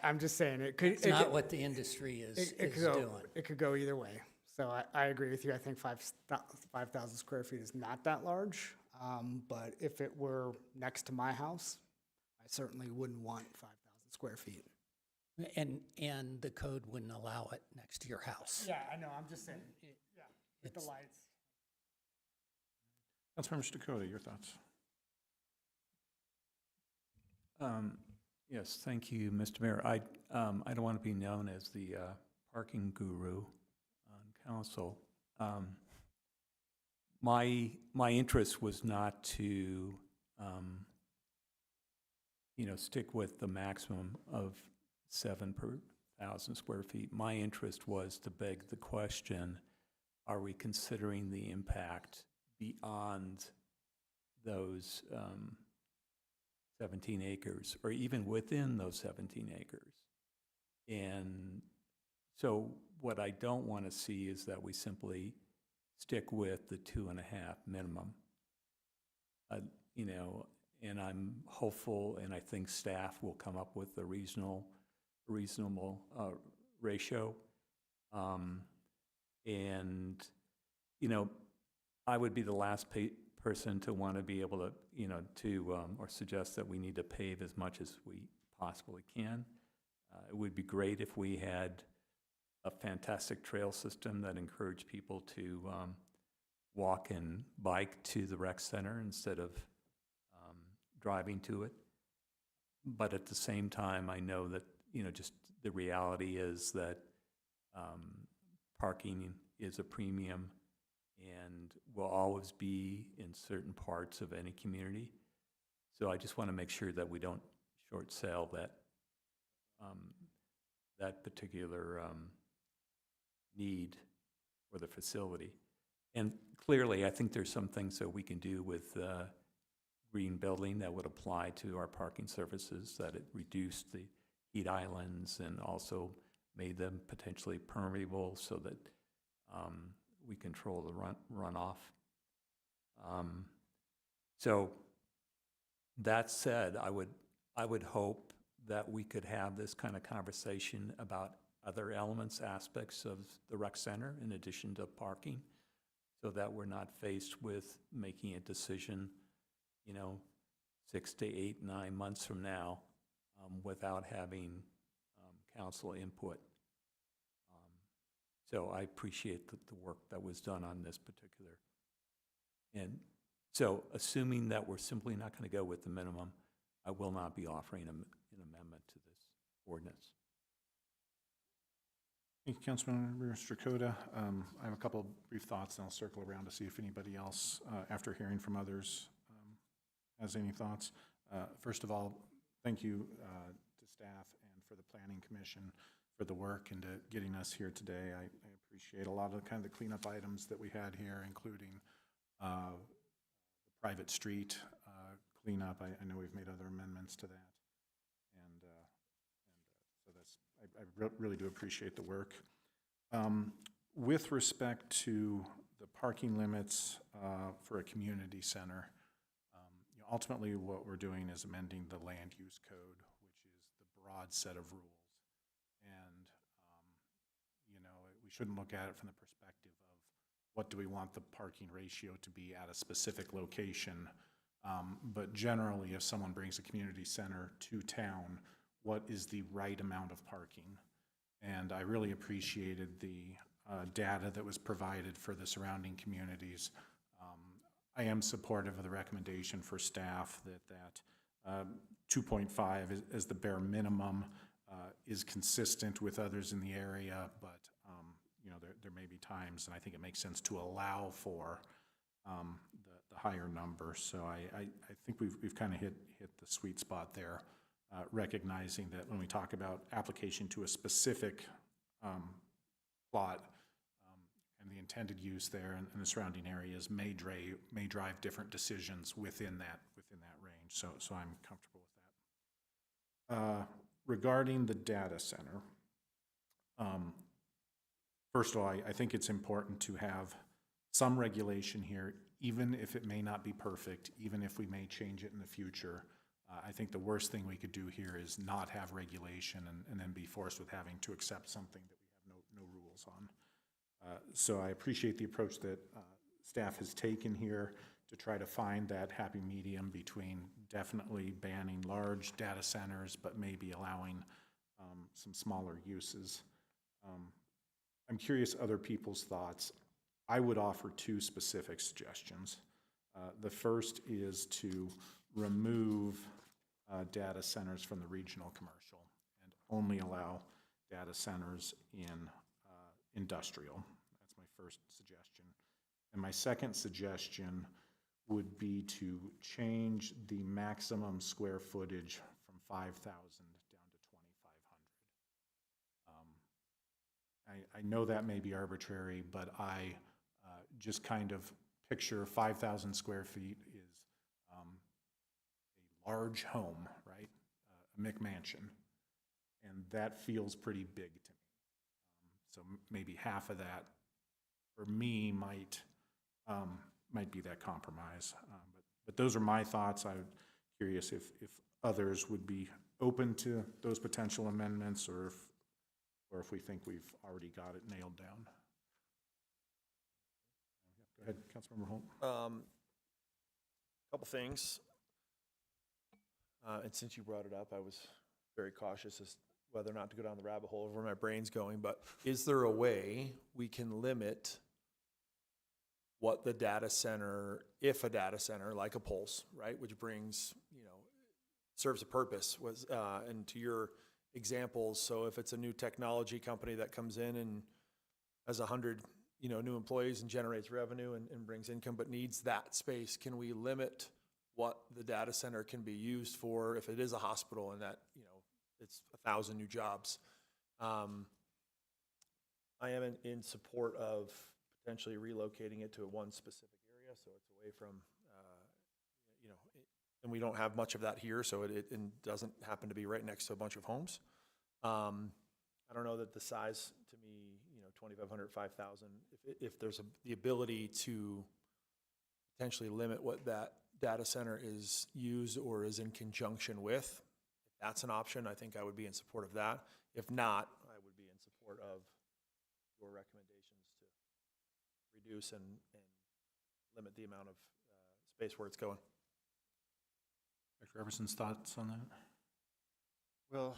I'm just saying it could. It's not what the industry is doing. It could go either way. So I agree with you. I think 5,000 square feet is not that large. But if it were next to my house, I certainly wouldn't want 5,000 square feet. And the code wouldn't allow it next to your house. Yeah, I know. I'm just saying. Yeah, with the lights. Councilmember Dakota, your thoughts? Yes, thank you, Mr. Mayor. I don't want to be known as the parking guru on council. My interest was not to, stick with the maximum of 7 per 1,000 square feet. My interest was to beg the question, are we considering the impact beyond those 17 acres, or even within those 17 acres? And so what I don't want to see is that we simply stick with the 2.5 minimum. And I'm hopeful, and I think staff will come up with a reasonable ratio. I would be the last person to want to be able to, or suggest that we need to pave as much as we possibly can. It would be great if we had a fantastic trail system that encouraged people to walk and bike to the rec center instead of driving to it. But at the same time, I know that, just the reality is that parking is a premium and will always be in certain parts of any community. So I just want to make sure that we don't short sell that particular need for the facility. And clearly, I think there's some things that we can do with green building that would apply to our parking services, that it reduced the heat islands and also made them potentially permeable so that we control the runoff. So that said, I would hope that we could have this kind of conversation about other elements, aspects of the rec center in addition to parking, so that we're not faced with making a decision, 6 to 8, 9 months from now without having council input. So I appreciate the work that was done on this particular. And so assuming that we're simply not going to go with the minimum, I will not be offering an amendment to this ordinance. Thank you, Councilmember Strakota. I have a couple brief thoughts, and I'll circle around to see if anybody else, after hearing from others, has any thoughts. First of all, thank you to staff and for the Planning Commission for the work and to getting us here today. I appreciate a lot of the kind of the cleanup items that we had here, including the private street cleanup. I know we've made other amendments to that. So that's, I really do appreciate the work. With respect to the parking limits for a community center, you know, ultimately what we're doing is amending the land use code, which is the broad set of rules. And, you know, we shouldn't look at it from the perspective of what do we want the parking ratio to be at a specific location. But generally, if someone brings a community center to town, what is the right amount of parking? And I really appreciated the data that was provided for the surrounding communities. I am supportive of the recommendation for staff that 2.5 is the bare minimum, is consistent with others in the area, but you know, there may be times, and I think it makes sense to allow for the higher number. So I think we've kind of hit the sweet spot there, recognizing that when we talk about application to a specific plot, and the intended use there and the surrounding areas may drive different decisions within that range. So I'm comfortable with that. Regarding the data center, first of all, I think it's important to have some regulation here, even if it may not be perfect, even if we may change it in the future. I think the worst thing we could do here is not have regulation and then be forced with having to accept something that we have no rules on. So I appreciate the approach that staff has taken here to try to find that happy medium between definitely banning large data centers, but maybe allowing some smaller uses. I'm curious other people's thoughts. I would offer two specific suggestions. The first is to remove data centers from the regional commercial and only allow data centers in industrial. That's my first suggestion. And my second suggestion would be to change the maximum square footage from 5,000 down to 2,500. I know that may be arbitrary, but I just kind of picture 5,000 square feet is a large home, right? A McMansion. And that feels pretty big to me. So maybe half of that, for me, might be that compromise. But those are my thoughts. I'm curious if others would be open to those potential amendments, or if we think we've already got it nailed down. Go ahead, Councilmember Holt. Couple things. And since you brought it up, I was very cautious as whether or not to go down the rabbit hole of where my brain's going, but is there a way we can limit what the data center, if a data center like a Pulse, right, which brings, you know, serves a purpose, was, and to your examples, so if it's a new technology company that comes in and has 100, you know, new employees and generates revenue and brings income, but needs that space, can we limit what the data center can be used for if it is a hospital and that, you know, it's 1,000 new jobs? I am in support of potentially relocating it to one specific area, so it's away from, you know, and we don't have much of that here, so it doesn't happen to be right next to a bunch of homes. I don't know that the size, to me, you know, 2,500, 5,000, if there's the ability to potentially limit what that data center is used or is in conjunction with, if that's an option, I think I would be in support of that. If not, I would be in support of your recommendations to reduce and limit the amount of space where it's going. Dr. Everson's thoughts on that? Well,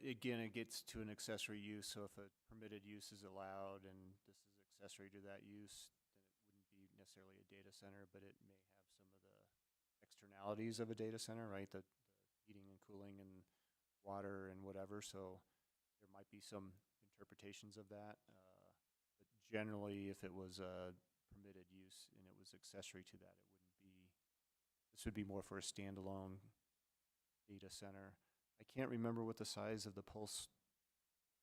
again, it gets to an accessory use, so if a permitted use is allowed and this is accessory to that use, then it wouldn't be necessarily a data center, but it may have some of the externalities of a data center, right? The heating and cooling and water and whatever, so there might be some interpretations of that. But generally, if it was a permitted use and it was accessory to that, it wouldn't be, this would be more for a standalone data center. I can't remember what the size of the Pulse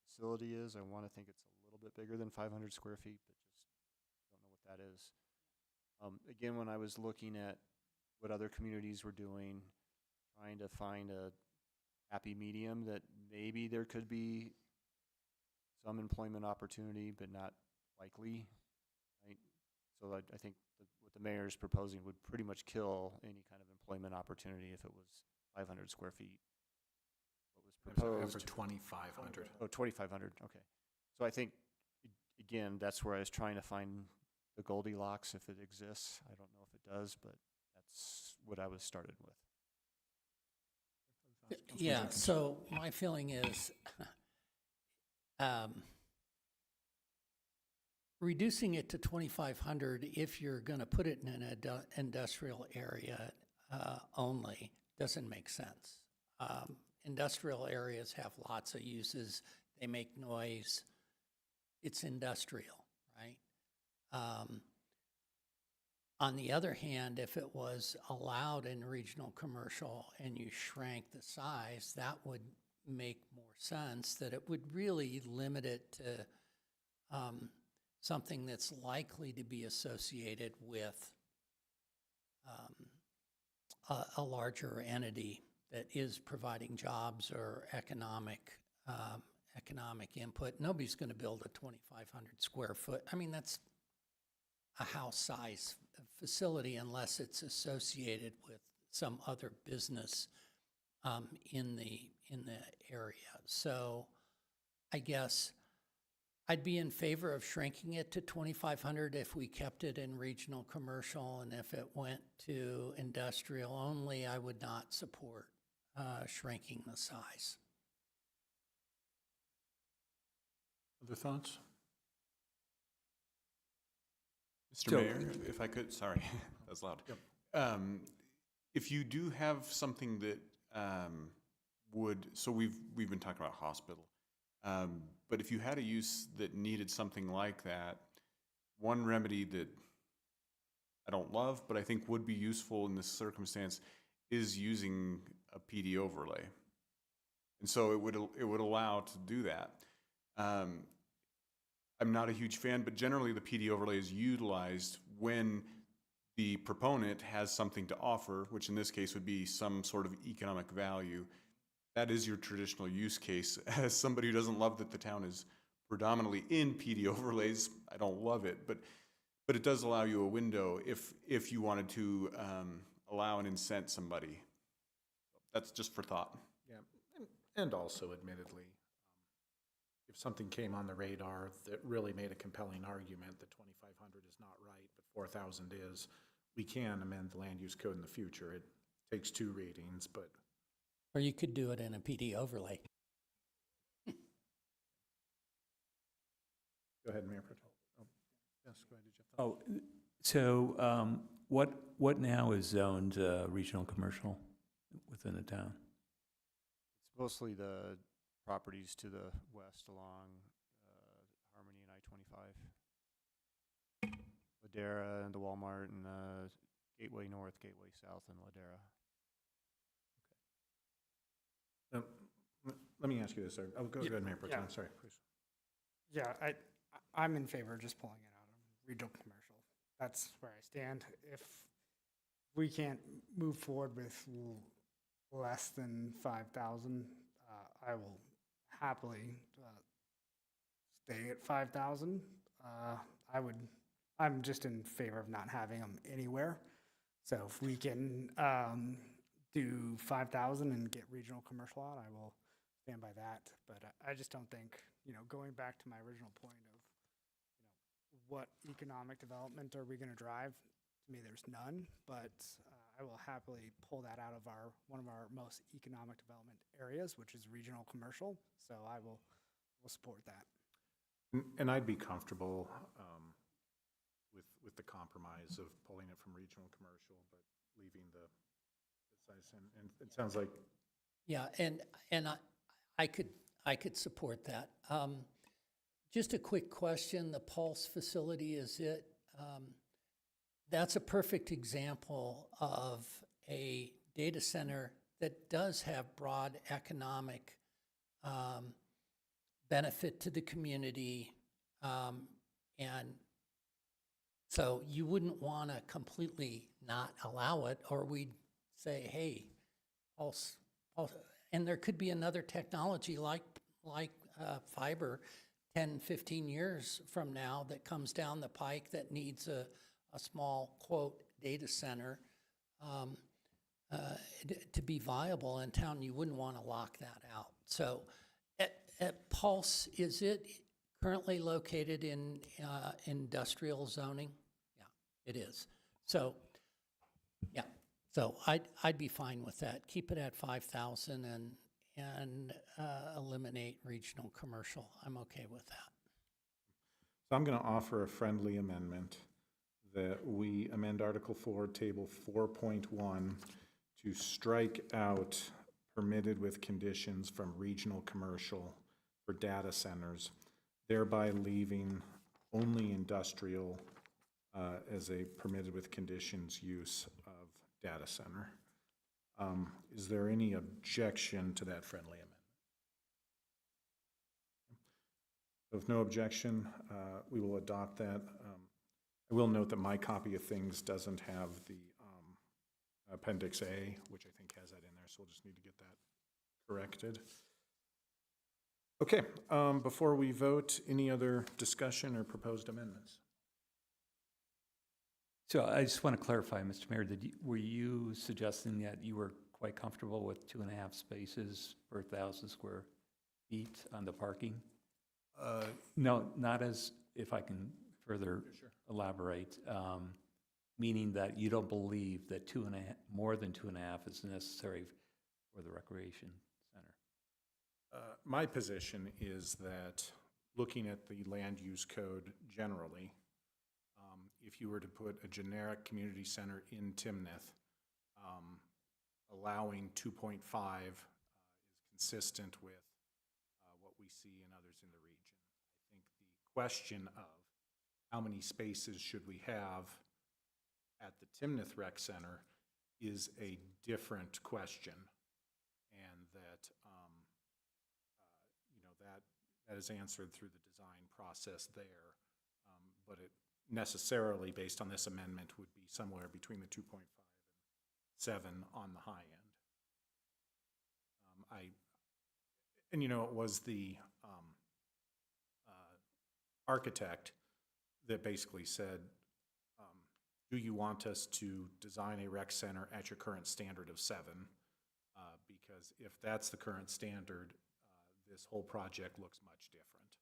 facility is. I want to think it's a little bit bigger than 500 square feet, but just don't know what that is. Again, when I was looking at what other communities were doing, trying to find a happy medium that maybe there could be some employment opportunity, but not likely, right? So I think what the mayor is proposing would pretty much kill any kind of employment opportunity if it was 500 square feet. What was proposed. For 2,500. Oh, 2,500, okay. So I think, again, that's where I was trying to find the Goldilocks, if it exists. I don't know if it does, but that's what I was started with. Yeah, so my feeling is reducing it to 2,500 if you're going to put it in an industrial area only doesn't make sense. Industrial areas have lots of uses. They make noise. It's industrial, right? On the other hand, if it was allowed in regional commercial and you shrank the size, that would make more sense, that it would really limit it to something that's likely to be associated with a larger entity that is providing jobs or economic input. Nobody's going to build a 2,500 square foot. I mean, that's a house size facility unless it's associated with some other business in the area. So I guess I'd be in favor of shrinking it to 2,500 if we kept it in regional commercial, and if it went to industrial only, I would not support shrinking the size. Other thoughts? Mr. Mayor, if I could, sorry, that was loud. Yep. If you do have something that so we've been talking about hospital, but if you had a use that needed something like that, one remedy that I don't love, but I think would be useful in this circumstance is using a PD overlay. And so it would allow to do that. I'm not a huge fan, but generally the PD overlay is utilized when the proponent has something to offer, which in this case would be some sort of economic value. That is your traditional use case. As somebody who doesn't love that the town is predominantly in PD overlays, I don't love it, but it does allow you a window if you wanted to allow and incent somebody. That's just for thought. Yeah, and also admittedly, if something came on the radar that really made a compelling argument that 2,500 is not right, but 4,000 is, we can amend the land use code in the future. It takes 2 readings, but. Or you could do it in a PD overlay. Go ahead, Mayor Pro Tem. Oh, yes, go ahead. Did you have thoughts? Oh, so what now is zoned regional commercial within the town? It's mostly the properties to the west along Harmony and I-25. Ladera and the Walmart and Gateway North, Gateway South, and Ladera. Let me ask you this. Oh, go ahead, Mayor Pro Tem. Yeah. Sorry, please. Yeah, I'm in favor of just pulling it out of regional commercial. That's where I stand. If we can't move forward with less than 5,000, I will happily stay at 5,000. I'm just in favor of not having them anywhere. So if we can do 5,000 and get regional commercial out, I will stand by that. But I just don't think, going back to my original point of, what economic development are we going to drive? To me, there's none, but I will happily pull that out of one of our most economic development areas, which is regional commercial. So I will support that. And I'd be comfortable with the compromise of pulling it from regional commercial, but leaving the size. And it sounds like. Yeah, and I could support that. Just a quick question, the Pulse facility, that's a perfect example of a data center that does have broad economic benefit to the community. And so you wouldn't want to completely not allow it, or we'd say, hey, Pulse, and there could be another technology like fiber 10, 15 years from now that comes down the pike that needs a small, quote, data center to be viable in town. You wouldn't want to lock that out. So at Pulse, is it currently located in industrial zoning? Yeah, it is. So, yeah. So I'd be fine with that. Keep it at 5,000 and eliminate regional commercial. I'm okay with that. So I'm going to offer a friendly amendment that we amend Article 4, Table 4.1 to strike out permitted with conditions from regional commercial for data centers, thereby leaving only industrial as a permitted with conditions use of data center. Is there any objection to that friendly amendment? If no objection, we will adopt that. I will note that my copy of things doesn't have the Appendix A, which I think has that in there, so we'll just need to get that corrected. Okay, before we vote, any other discussion or proposed amendments? So I just want to clarify, Mr. Mayor, were you suggesting that you were quite comfortable with 2.5 spaces per 1,000 square feet on the parking? No, not as, if I can further elaborate, meaning that you don't believe that more than 2.5 is necessary for the recreation center? My position is that looking at the land use code generally, if you were to put a generic community center in Timnath, allowing 2.5 is consistent with what we see in others in the region. I think the question of how many spaces should we have at the Timnath Rec Center is a different question, and that that is answered through the design process there, but it necessarily, based on this amendment, would be somewhere between the 2.5 and 7 on the high end. It was the architect that basically said, do you want us to design a rec center at your current standard of 7? Because if that's the current standard, this whole project looks much different.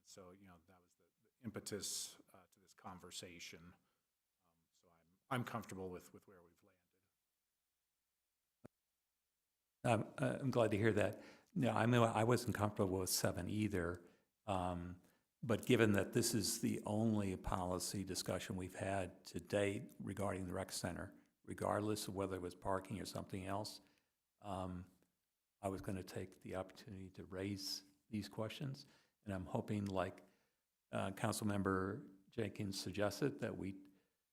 And so, that was the impetus to this conversation. So I'm comfortable with where we've landed. I'm glad to hear that. No, I wasn't comfortable with 7 either. But given that this is the only policy discussion we've had to date regarding the rec center, regardless of whether it was parking or something else, I was going to take the opportunity to raise these questions. And I'm hoping, like Councilmember Jenkins suggested, that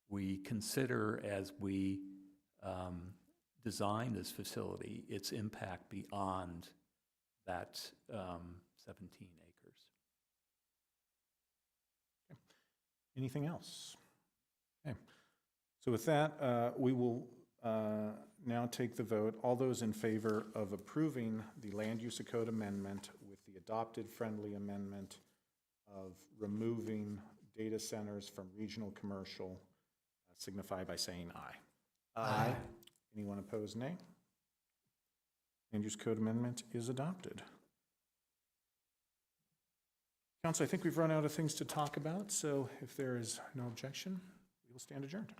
we consider, as we design this facility, its impact beyond that 17 acres. Okay. Anything else? Okay. So with that, we will now take the vote. All those in favor of approving the land use code amendment with the adopted friendly amendment of removing data centers from regional commercial signify by saying aye. Aye. Anyone opposed, nay? Land use code amendment is adopted. Council, I think we've run out of things to talk about, so if there is no objection, we will stand adjourned.